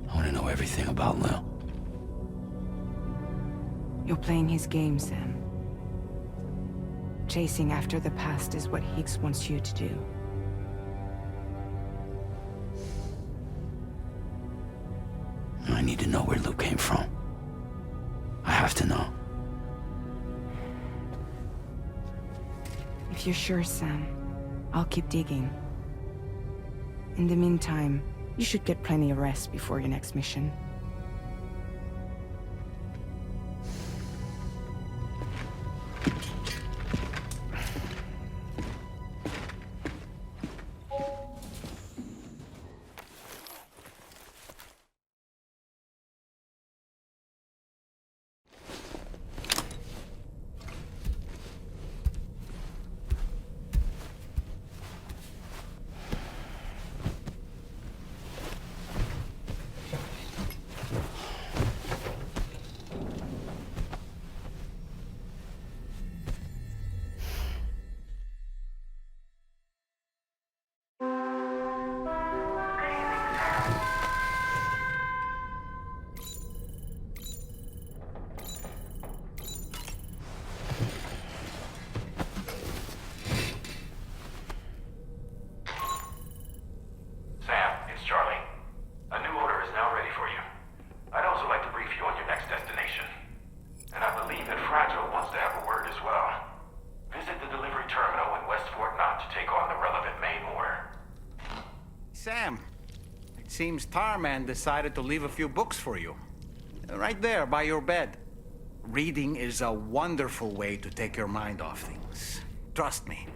I want to know everything about Lou. You're playing his game, Sam. Chasing after the past is what Higgs wants you to do. I need to know where Lou came from. I have to know. If you're sure, Sam, I'll keep digging. In the meantime, you should get plenty of rest before your next mission. Sam, it seems Tarman decided to leave a few books for you. Right there, by your bed. Reading is a wonderful way to take your mind off things. Trust me.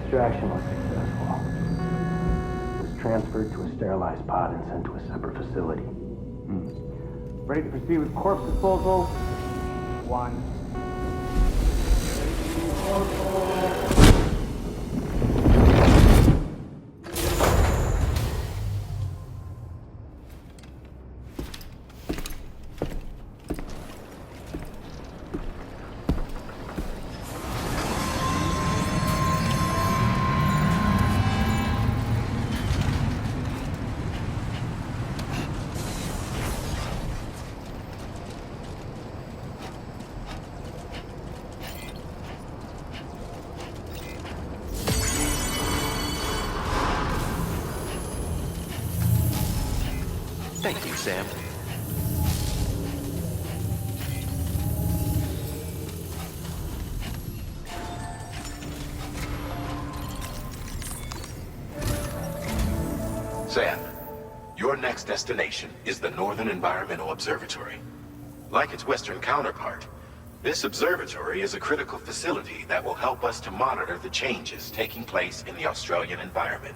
Extraction was successful. It was transferred to a sterilized pod and sent to a separate facility. Ready to proceed with corpse disposal? 1. Thank you, Sam. Sam, your next destination is the Northern Environmental Observatory. Like its Western counterpart, this observatory is a critical facility that will help us to monitor the changes taking place in the Australian environment.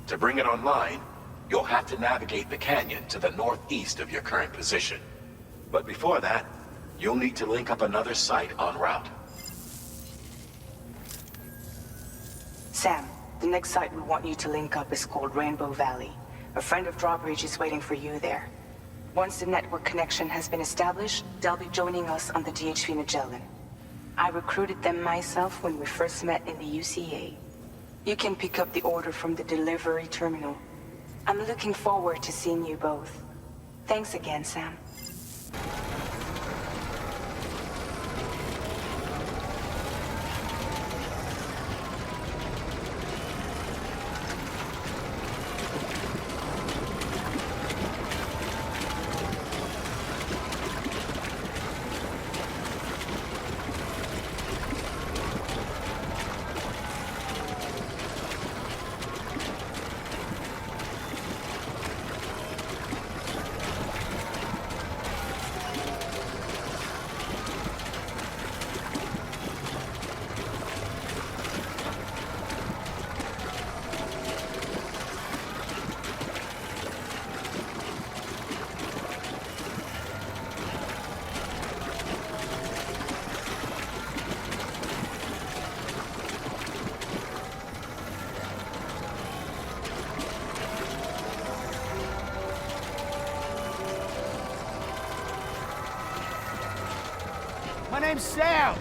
To bring it online, you'll have to navigate the canyon to the northeast of your current position. But before that, you'll need to link up another site en route. Sam, the next site we want you to link up is called Rainbow Valley. A friend of Drawbridge is waiting for you there. Once the network connection has been established, they'll be joining us on the DHV Magellan. I recruited them myself when we first met in the UCA. You can pick up the order from the delivery terminal. I'm looking forward to seeing you both. Thanks again, Sam. My name's Sam.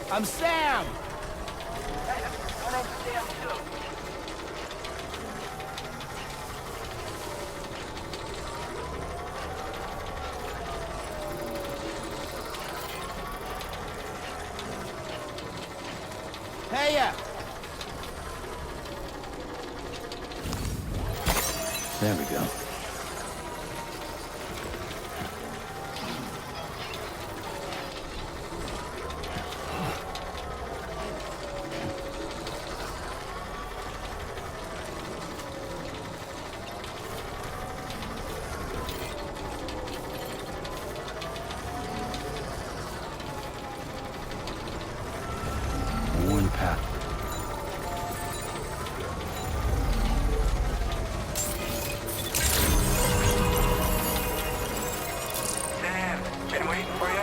I'm Sam! Hey, There we go. One path. Sam, been waiting for you.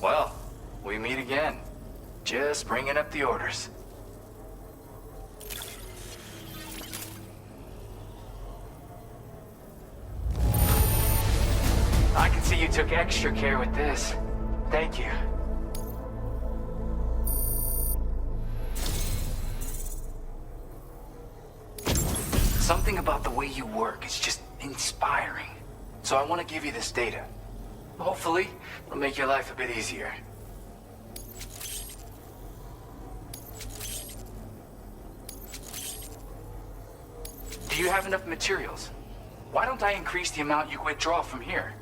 Well, we meet again. Just bringing up the orders. I can see you took extra care with this. Thank you. Something about the way you work is just inspiring. So I want to give you this data. Hopefully, it'll make your life a bit easier. Do you have enough materials? Why don't I increase the amount you withdraw from here?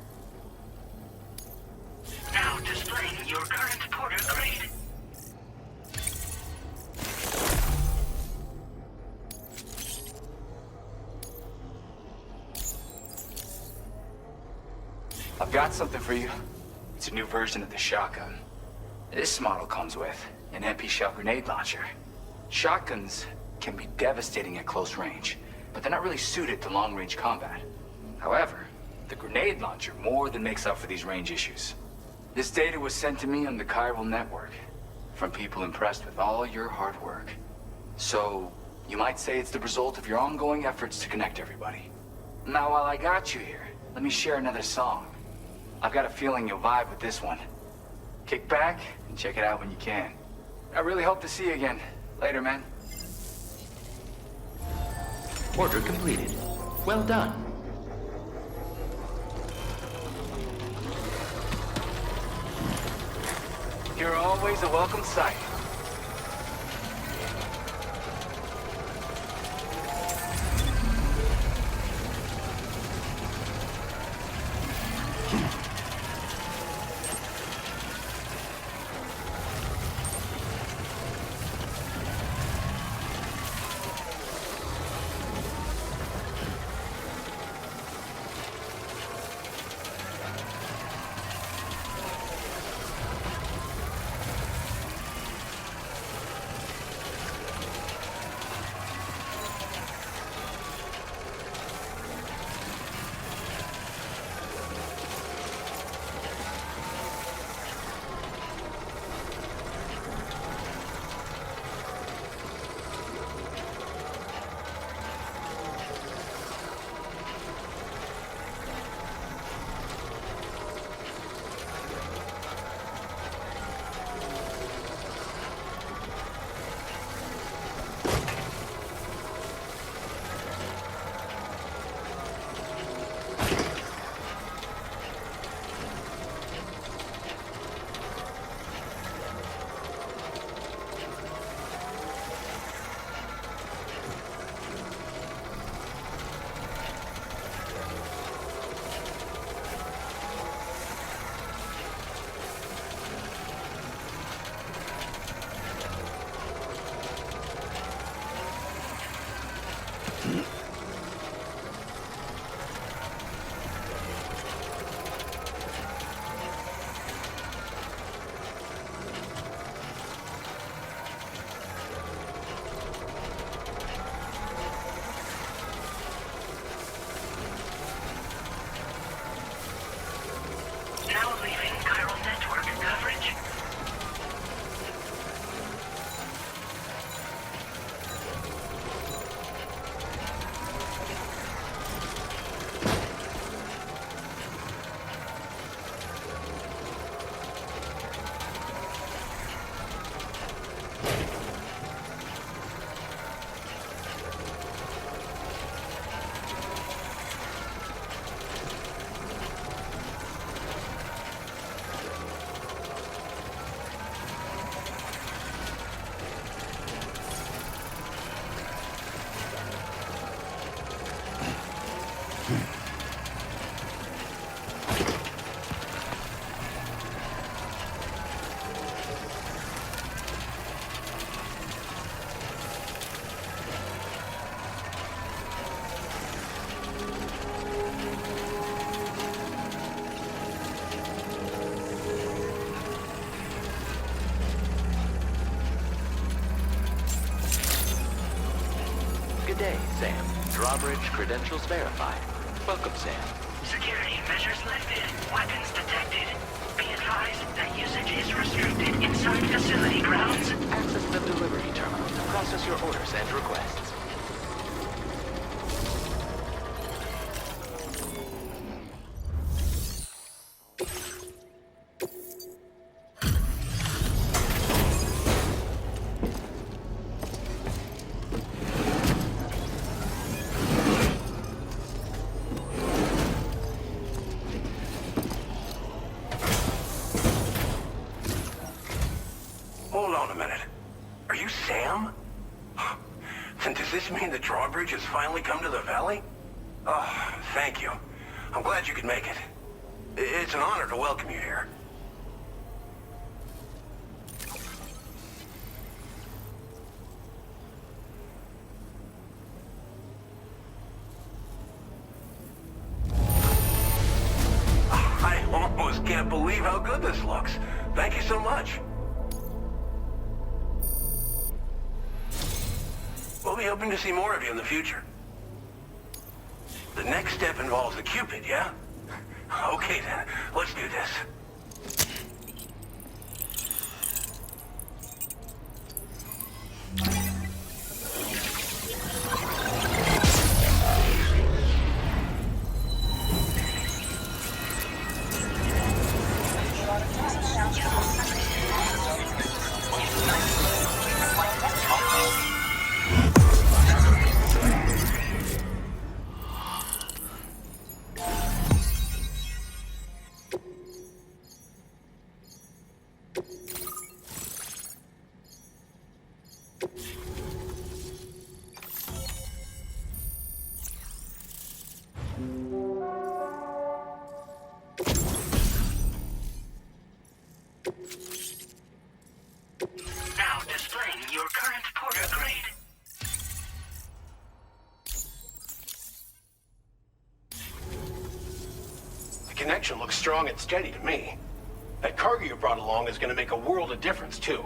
Now displaying your current porter grade. I've got something for you. It's a new version of the shotgun. This model comes with an MP shell grenade launcher. Shotguns can be devastating at close range, but they're not really suited to long-range combat. However, the grenade launcher more than makes up for these range issues. This data was sent to me on the Chiral Network from people impressed with all your hard work. So, you might say it's the result of your ongoing efforts to connect everybody. Now, while I got you here, let me share another song. I've got a feeling you'll vibe with this one. Kick back and check it out when you can. I really hope to see you again. Later, man. Order completed. Well done. You're always a welcome sight. day, Sam. Drawbridge credentials verified. Welcome, Sam. Security measures lifted. Weapons detected. Be advised that usage is restricted inside facility grounds. Access the delivery terminal to process your orders and requests. Hold on a minute. Are you Sam? Then does this mean the drawbridge has finally come to the valley? Oh, thank you. I'm glad you could make it. It's an honor to welcome you here. I almost can't believe how good this looks. Thank you so much. We'll be hoping to see more of you in the future. The next step involves the Cupid, yeah? Okay then, let's do this. Now displaying your current porter grade. The connection looks strong and steady to me. That cargo you brought along is going to make a world of difference, too.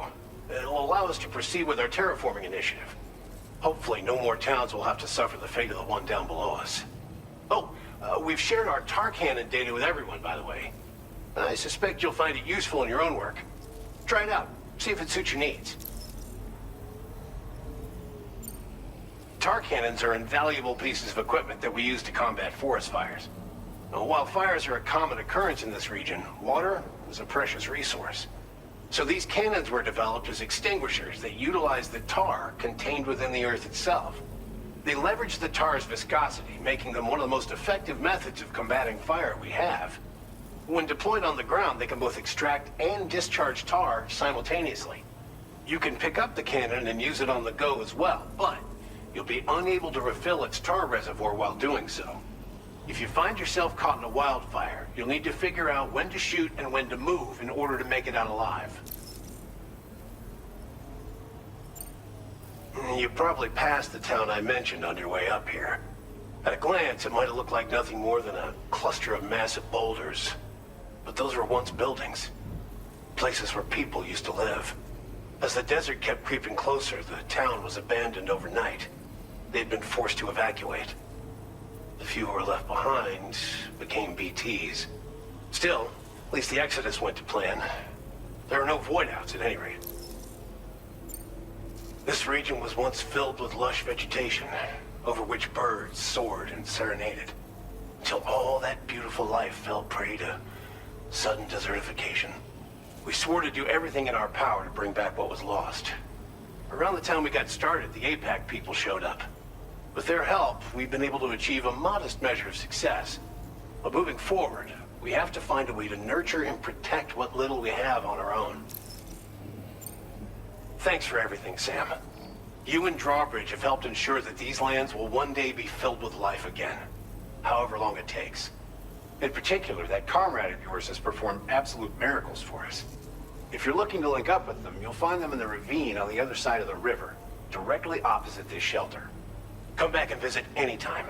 It'll allow us to proceed with our terraforming initiative. Hopefully, no more towns will have to suffer the fate of the one down below us. Oh, we've shared our tar cannon data with everyone, by the way. I suspect you'll find it useful in your own work. Try it out. See if it suits your needs. Tar cannons are invaluable pieces of equipment that we use to combat forest fires. While fires are a common occurrence in this region, water is a precious resource. So these cannons were developed as extinguishers that utilize the tar contained within the earth itself. They leverage the tar's viscosity, making them one of the most effective methods of combating fire we have. When deployed on the ground, they can both extract and discharge tar simultaneously. You can pick up the cannon and use it on the go as well, but you'll be unable to refill its tar reservoir while doing so. If you find yourself caught in a wildfire, you'll need to figure out when to shoot and when to move in order to make it out alive. You probably passed the town I mentioned on your way up here. At a glance, it might have looked like nothing more than a cluster of massive boulders. But those were once buildings. Places where people used to live. As the desert kept creeping closer, the town was abandoned overnight. They'd been forced to evacuate. The few who were left behind became BTs. Still, at least the exodus went to plan. There are no void-outs at any rate. This region was once filled with lush vegetation, over which birds soared and serenaded, until all that beautiful life fell prey to sudden desertification. We swore to do everything in our power to bring back what was lost. Around the time we got started, the APAC people showed up. With their help, we've been able to achieve a modest measure of success. But moving forward, we have to find a way to nurture and protect what little we have on our own. Thanks for everything, Sam. You and Drawbridge have helped ensure that these lands will one day be filled with life again, however long it takes. In particular, that comrade of yours has performed absolute miracles for us. If you're looking to link up with them, you'll find them in the ravine on the other side of the river, directly opposite this shelter. Come back and visit anytime.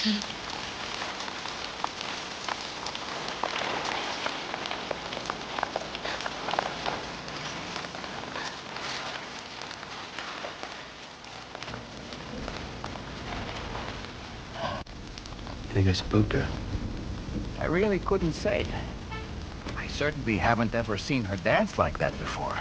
You think I spooked her? I really couldn't say. I certainly haven't ever seen her dance like that before.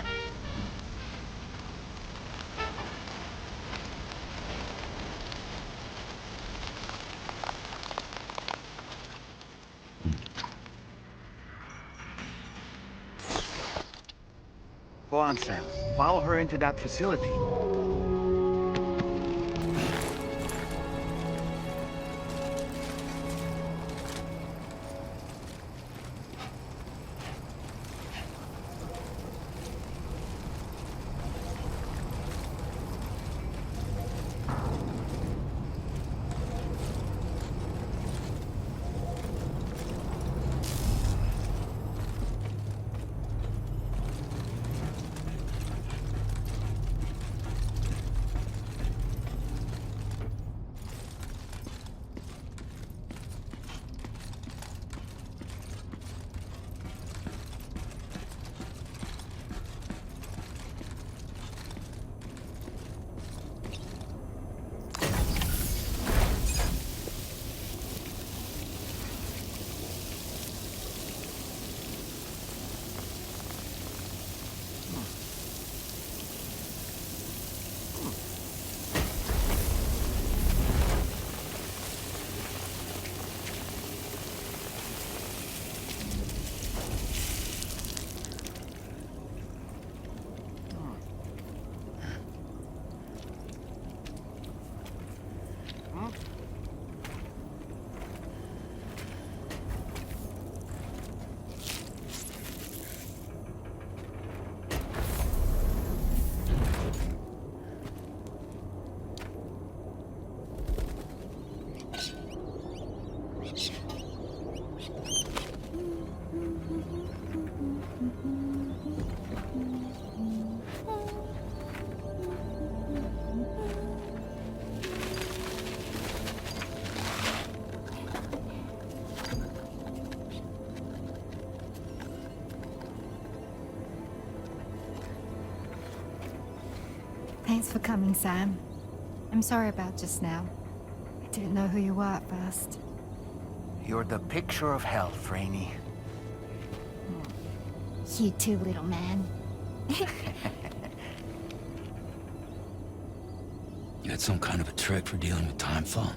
Go on, Sam. Follow her into that facility. Thanks for coming, Sam. I'm sorry about just now. I didn't know who you were at first. You're the picture of health, Rainey. You too, little man. You had some kind of a trick for dealing with time fall?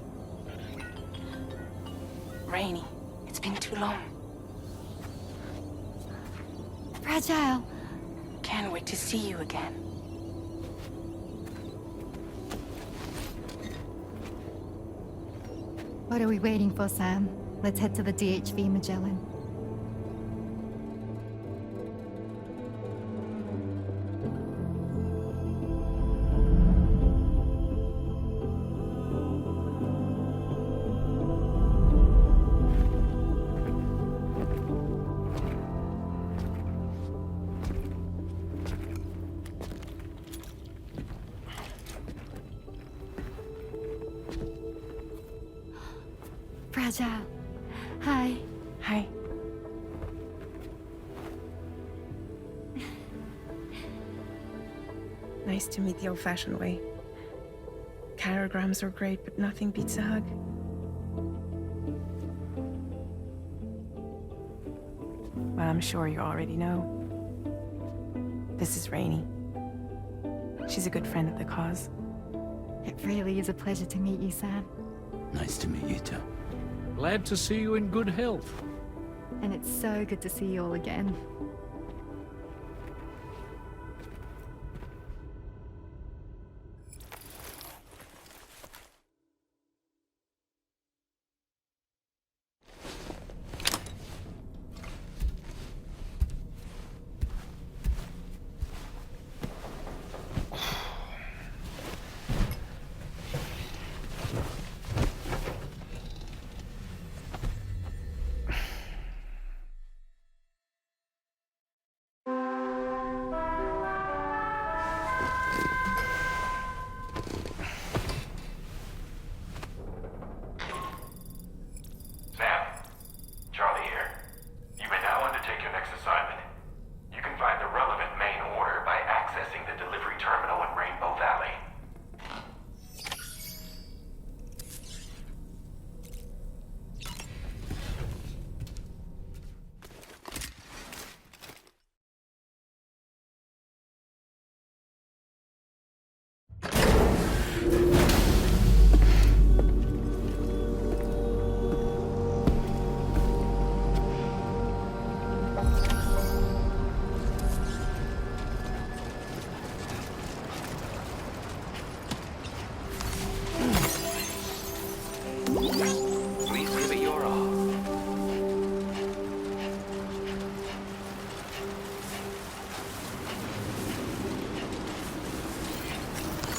Rainey, it's been too long. Fragile. Can't wait to see you again. What are we waiting for, Sam? Let's head to the DHV Magellan. Fragile. Hi. Hi. Nice to meet the old-fashioned way. Chirograms are great, but nothing beats a hug. Well, I'm sure you already know. This is Rainey. She's a good friend of the cause. It really is a pleasure to meet you, Sam. Nice to meet you too. Glad to see you in good health. And it's so good to see you all again.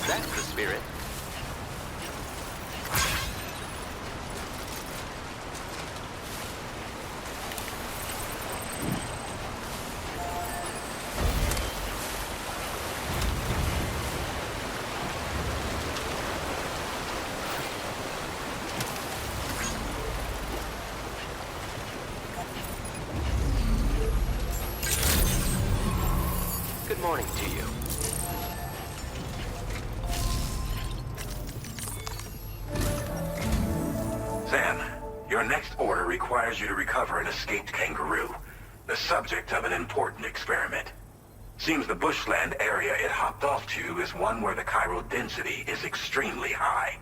That's the spirit. Good morning to you. Sam, your next order requires you to recover an escaped kangaroo, the subject of an important experiment. Seems the bushland area it hopped off to is one where the chiral density is extremely high,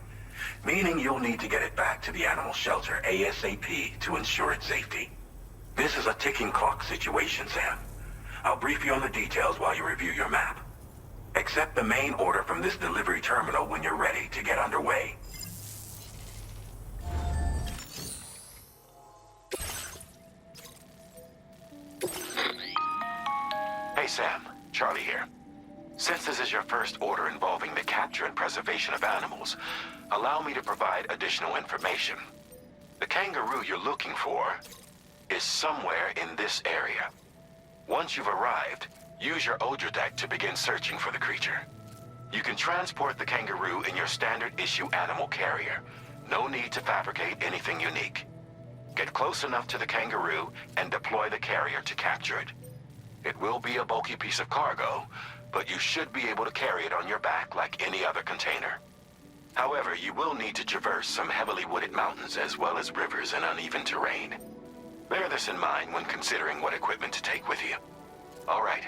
meaning you'll need to get it back to the animal shelter ASAP to ensure its safety. This is a ticking clock situation, Sam. I'll brief you on the details while you review your map. Accept the main order from this delivery terminal when you're ready to get underway. Hey Sam, Charlie here. Since this is your first order involving the capture and preservation of animals, allow me to provide additional information. The kangaroo you're looking for is somewhere in this area. Once you've arrived, use your Odradek to begin searching for the creature. You can transport the kangaroo in your standard issue animal carrier. No need to fabricate anything unique. Get close enough to the kangaroo and deploy the carrier to capture it. It will be a bulky piece of cargo, but you should be able to carry it on your back like any other container. However, you will need to traverse some heavily wooded mountains as well as rivers and uneven terrain. Bear this in mind when considering what equipment to take with you. All right,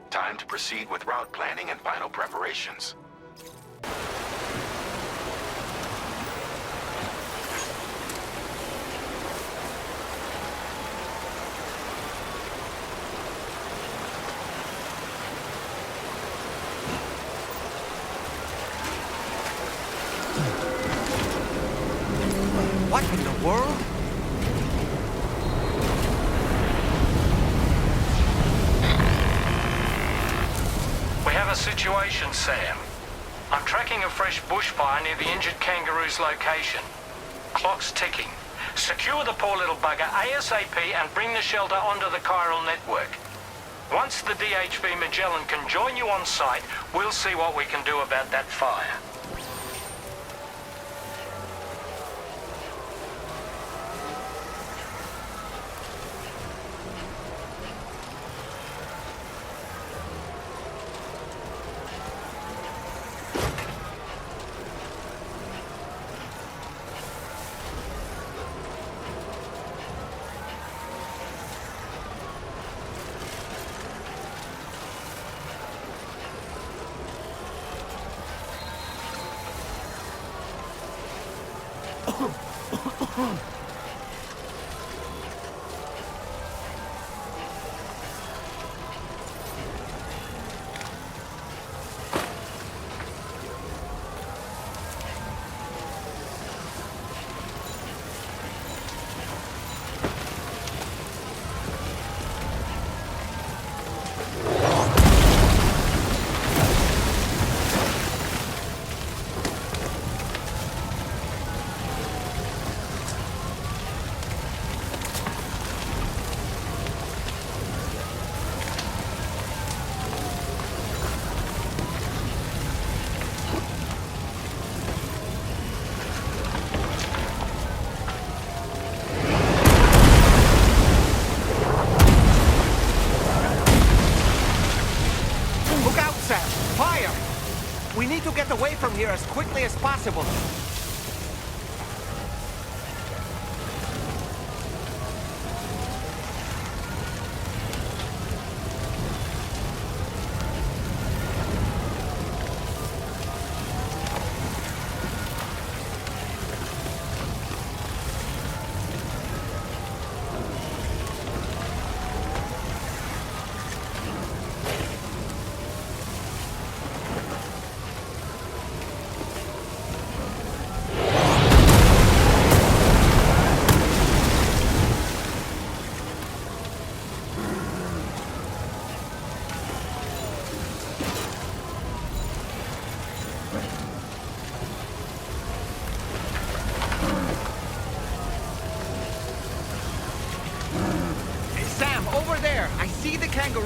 time to proceed with route planning and final preparations. What in the world? We have a situation, Sam. I'm tracking a fresh bushfire near the injured kangaroo's location. Clock's ticking. Secure the poor little bugger ASAP and bring the shelter onto the Chiral Network. Once the DHV Magellan can join you on site, we'll see what we can do about that fire. We need to get away from here as quickly as possible.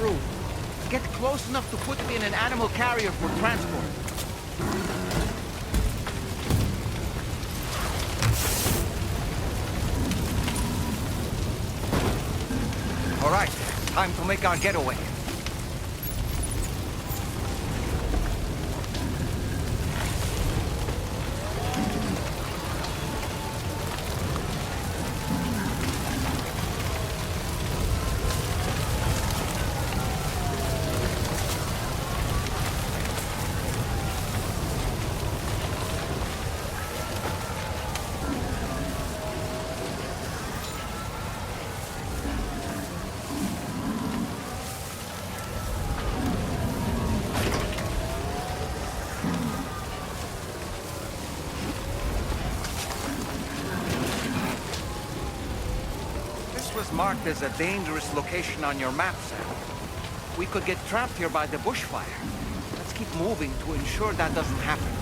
through. Get close enough to put me in an animal carrier for transport. All right, time to make our getaway. Marked as a dangerous location on your map, Sam. We could get trapped here by the bushfire. Let's keep moving to ensure that doesn't happen.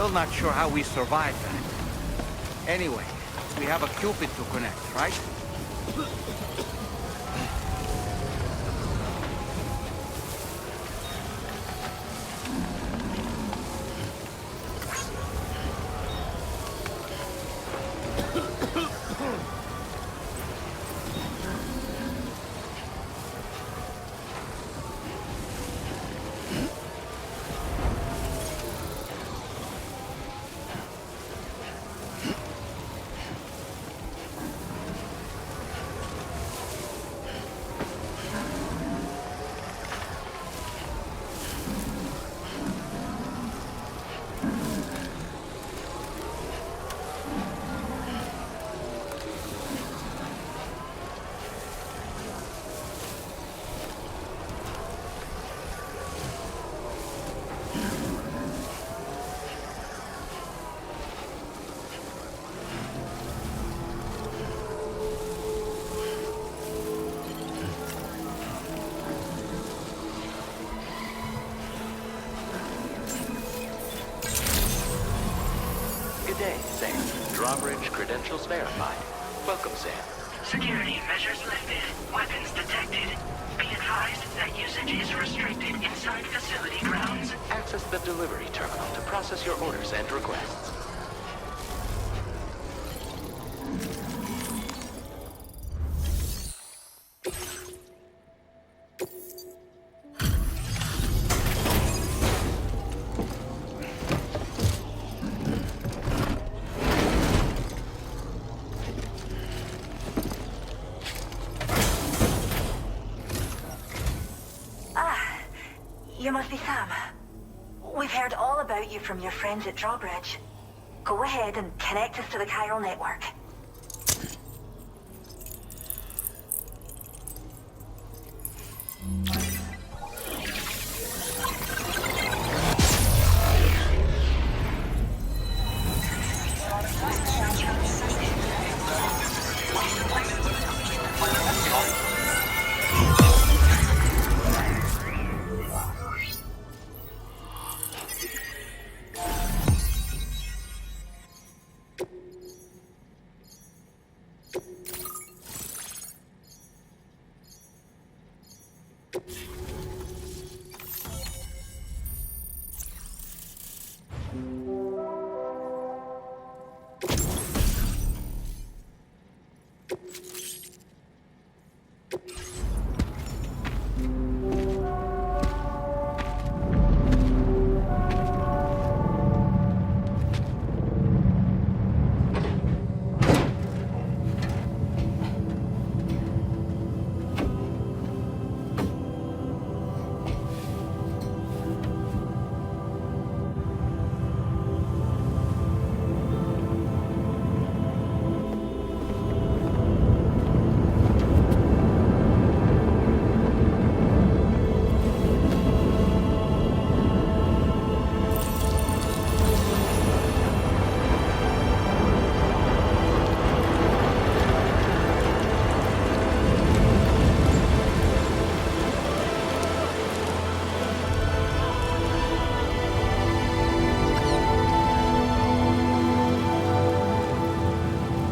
Still not sure how we survived that. Anyway, we have a Cupid to connect, right? day, Sam. Drawbridge credentials verified. Welcome, Sam. Security measures lifted. Weapons detected. Be advised that usage is restricted inside facility grounds. Access the delivery terminal to process your orders and requests. You must be Sam. We've heard all about you from your friends at Drawbridge. Go ahead and connect us to the Chiral Network.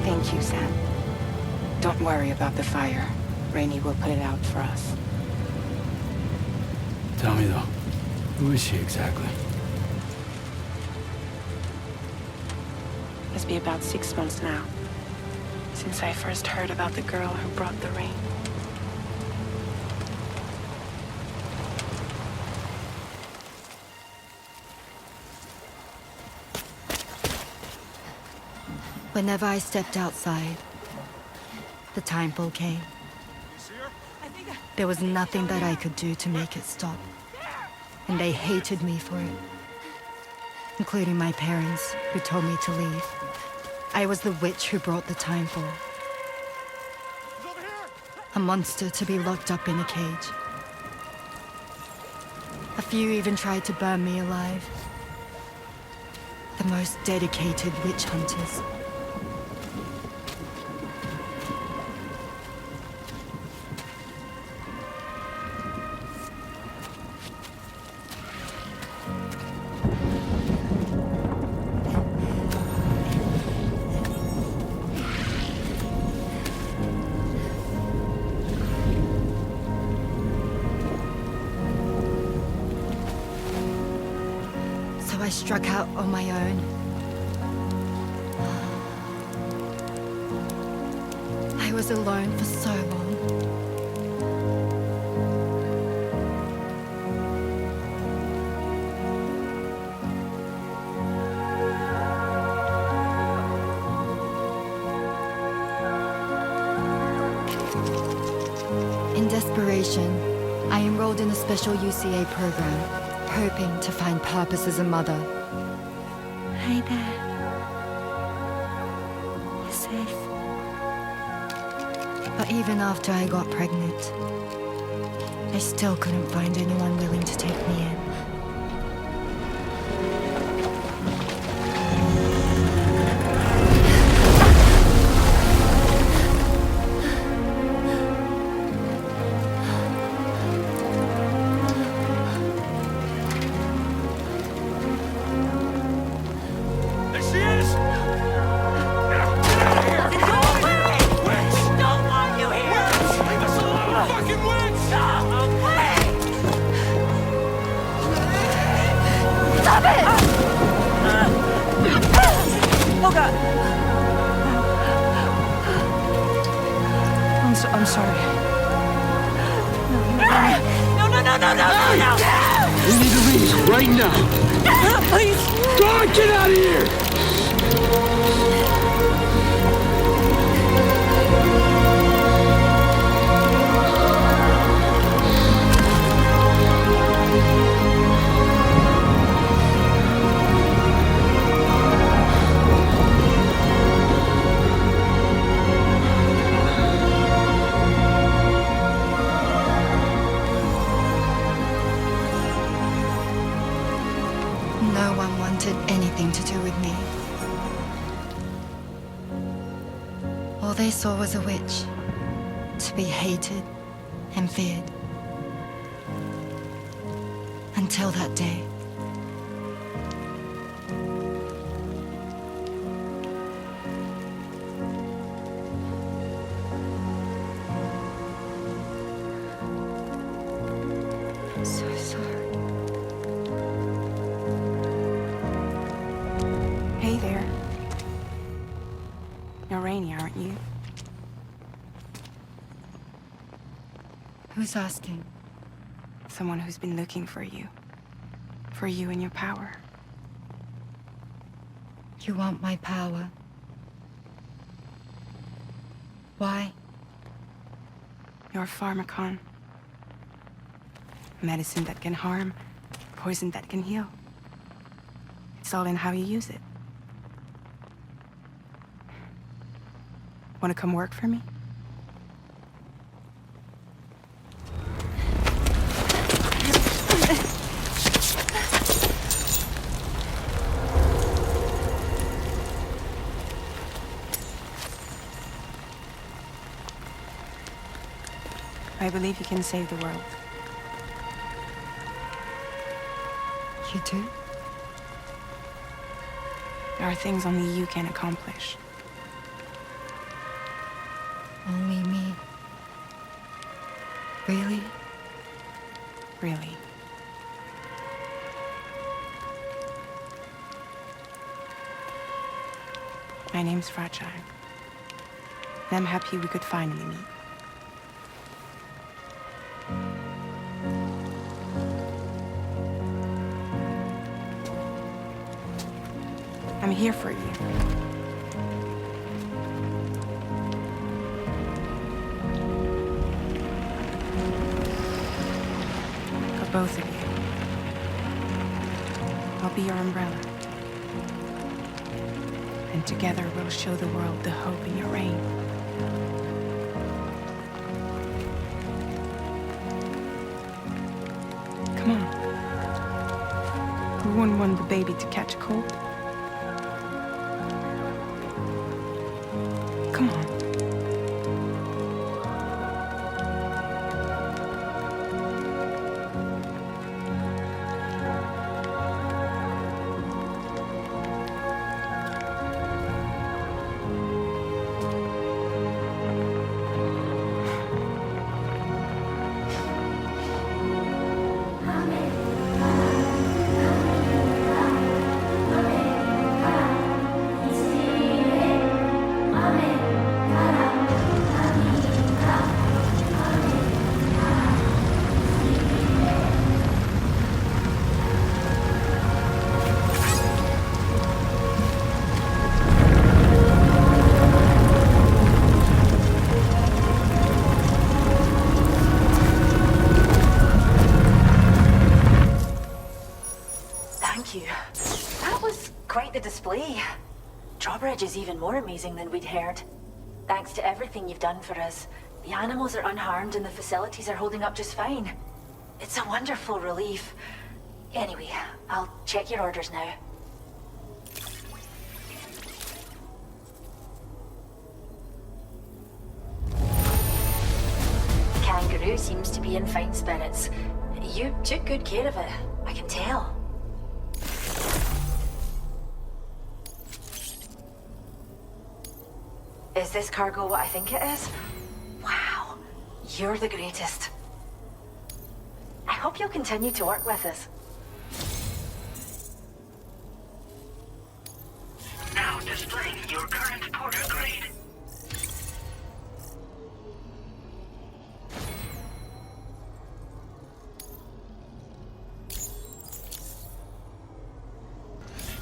Thank you, Sam. Don't worry about the fire. Rainey will put it out for us. Tell me though, who is she exactly? Must be about 6 months now, since I first heard about the girl who brought the rain. Whenever I stepped outside, the timefall came. There was nothing that I could do to make it stop. And they hated me for it. Including my parents, who told me to leave. I was the witch who brought the timefall. A monster to be locked up in a cage. A few even tried to burn me alive. The most dedicated witch hunters. I struck out on my own. I was alone for so long. In desperation, I enrolled in a special UCA program. Hoping to find purpose as a mother. Hi there. You're safe. But even after I got pregnant, I still couldn't find anyone willing to take me in. Get out of here! No one wanted anything to do with me. All they saw was a witch, to be hated and feared. Until that day. I'm so sorry. Hey there. You're Rainy, aren't you? Who's asking? Someone who's been looking for you. For you and your power. You want my power? Why? You're a pharmacon. Medicine that can harm, poison that can heal. It's all in how you use it. Want to come work for me? I believe you can save the world. You do? There are things only you can accomplish. Only me. Really? Really. My name's Fragile. And I'm happy we could finally meet. I'm here for you. For both of you. I'll be your umbrella. And together we'll show the world the hope in your reign. Come on. Who wouldn't want the baby to catch a cold? Come on. Drawbridge is even more amazing than we'd heard. Thanks to everything you've done for us, the animals are unharmed and the facilities are holding up just fine. It's a wonderful relief. Anyway, I'll check your orders now. Kangaroo seems to be in fine spirits. You took good care of it, I can tell. Is this cargo what I think it is? Wow, you're the greatest. I hope you'll continue to work with us. Now displaying your current porter grade.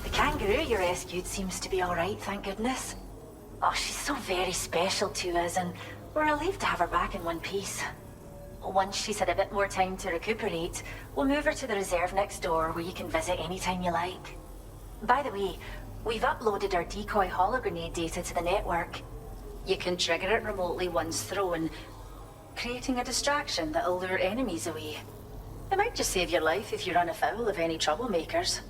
The kangaroo you rescued seems to be all right, thank goodness. Oh, she's so very special to us, and we're relieved to have her back in one piece. Once she's had a bit more time to recuperate, we'll move her to the reserve next door where you can visit anytime you like. By the way, we've uploaded our decoy hologrenade data to the network. You can trigger it remotely once thrown, creating a distraction that'll lure enemies away. It might just save your life if you run afoul of any troublemakers.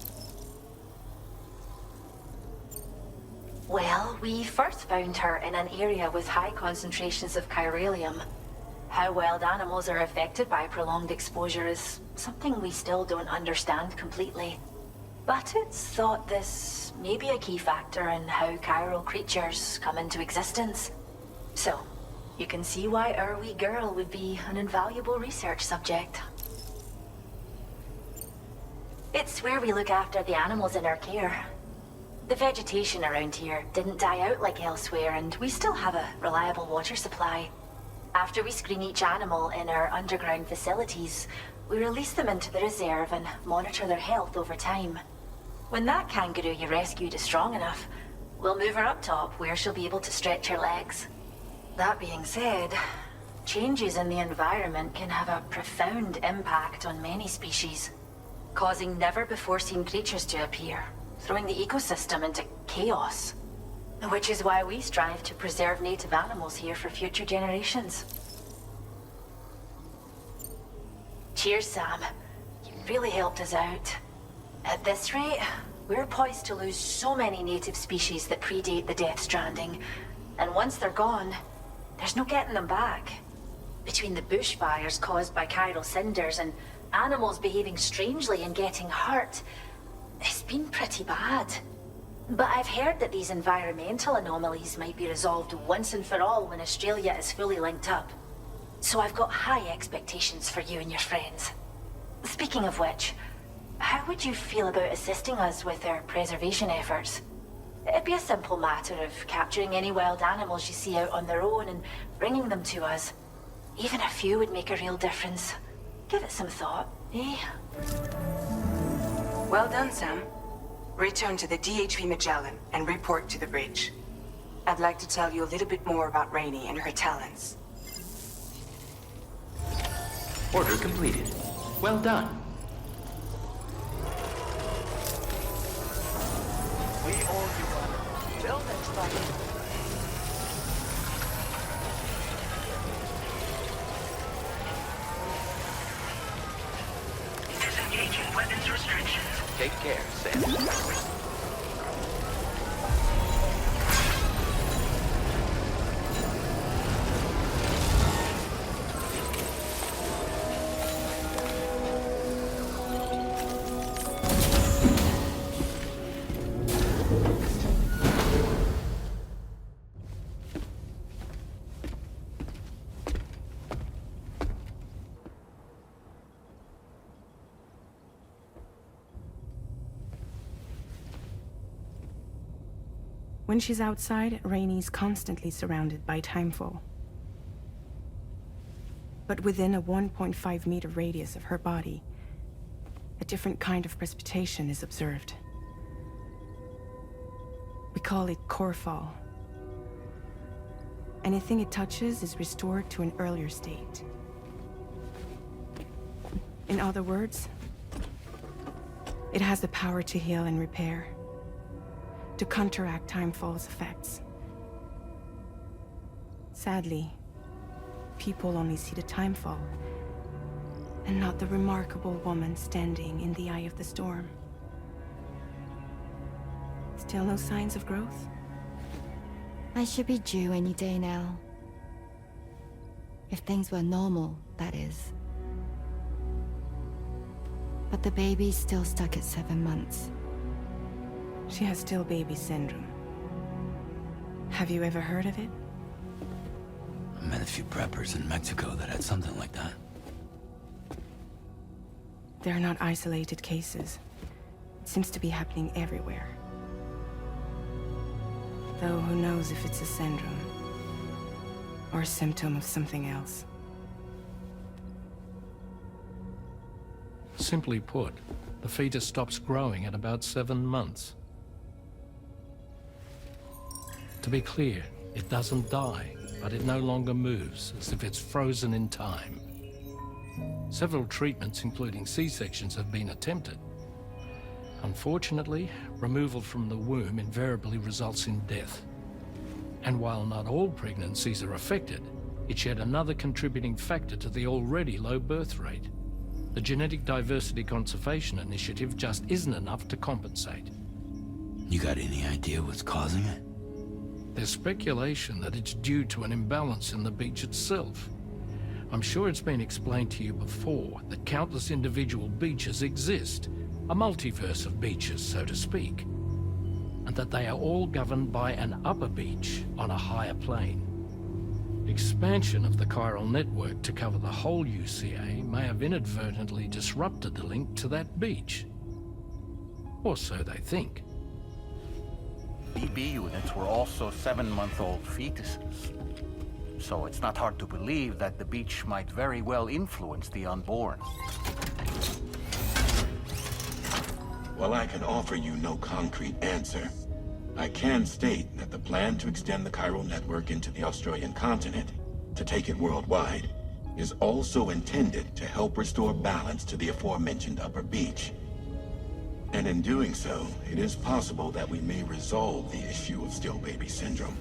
Well, we first found her in an area with high concentrations of chiralium. How wild animals are affected by prolonged exposure is something we still don't understand completely. But it's thought this may be a key factor in how chiral creatures come into existence. So, you can see why our wee girl would be an invaluable research subject. It's where we look after the animals in our care. The vegetation around here didn't die out like elsewhere, and we still have a reliable water supply. After we screen each animal in our underground facilities, we release them into the reserve and monitor their health over time. When that kangaroo you rescued is strong enough, we'll move her up top where she'll be able to stretch her legs. That being said, changes in the environment can have a profound impact on many species, causing never-before-seen creatures to appear, throwing the ecosystem into chaos. Which is why we strive to preserve native animals here for future generations. Cheers, Sam. You really helped us out. At this rate, we're poised to lose so many native species that predate the Death Stranding. And once they're gone, there's no getting them back. Between the bushfires caused by chiral cinders and animals behaving strangely and getting hurt, it's been pretty bad. But I've heard that these environmental anomalies might be resolved once and for all when Australia is fully linked up. So I've got high expectations for you and your friends. Speaking of which, how would you feel about assisting us with our preservation efforts? It'd be a simple matter of capturing any wild animals you see out on their own and bringing them to us. Even a few would make a real difference. Give it some thought, eh? Well done, Sam. Return to the DHV Magellan and report to the bridge. I'd like to tell you a little bit more about Rainey and her talents. Order completed. Well done. We owe you one. Till next time. Disengaging weapons restrictions. Take care, Sam. When she's outside, Rainey's constantly surrounded by timefall. But within a 1.5-meter radius of her body, a different kind of precipitation is observed. We call it core fall. Anything it touches is restored to an earlier state. In other words, it has the power to heal and repair, to counteract timefall's effects. Sadly, people only see the timefall, and not the remarkable woman standing in the eye of the storm. Still no signs of growth? I should be due any day now. If things were normal, that is. But the baby's still stuck at 7 months. She has still baby syndrome. Have you ever heard of it? I met a few preppers in Mexico that had something like that. They're not isolated cases. It seems to be happening everywhere. Though who knows if it's a syndrome or a symptom of something else. Simply put, the fetus stops growing at about 7 months. To be clear, it doesn't die, but it no longer moves, as if it's frozen in time. Several treatments, including C-sections, have been attempted. Unfortunately, removal from the womb invariably results in death. And while not all pregnancies are affected, it's yet another contributing factor to the already low birth rate. The Genetic Diversity Conservation Initiative just isn't enough to compensate. You got any idea what's causing it? There's speculation that it's due to an imbalance in the beach itself. I'm sure it's been explained to you before that countless individual beaches exist, a multiverse of beaches, so to speak, and that they are all governed by an upper beach on a higher plane. Expansion of the Chiral Network to cover the whole UCA may have inadvertently disrupted the link to that beach. Or so they think. BB units were also 7-month-old fetuses. So it's not hard to believe that the beach might very well influence the unborn. While I can offer you no concrete answer, I can state that the plan to extend the Chiral Network into the Australian continent, to take it worldwide, is also intended to help restore balance to the aforementioned upper beach. And in doing so, it is possible that we may resolve the issue of still baby syndrome.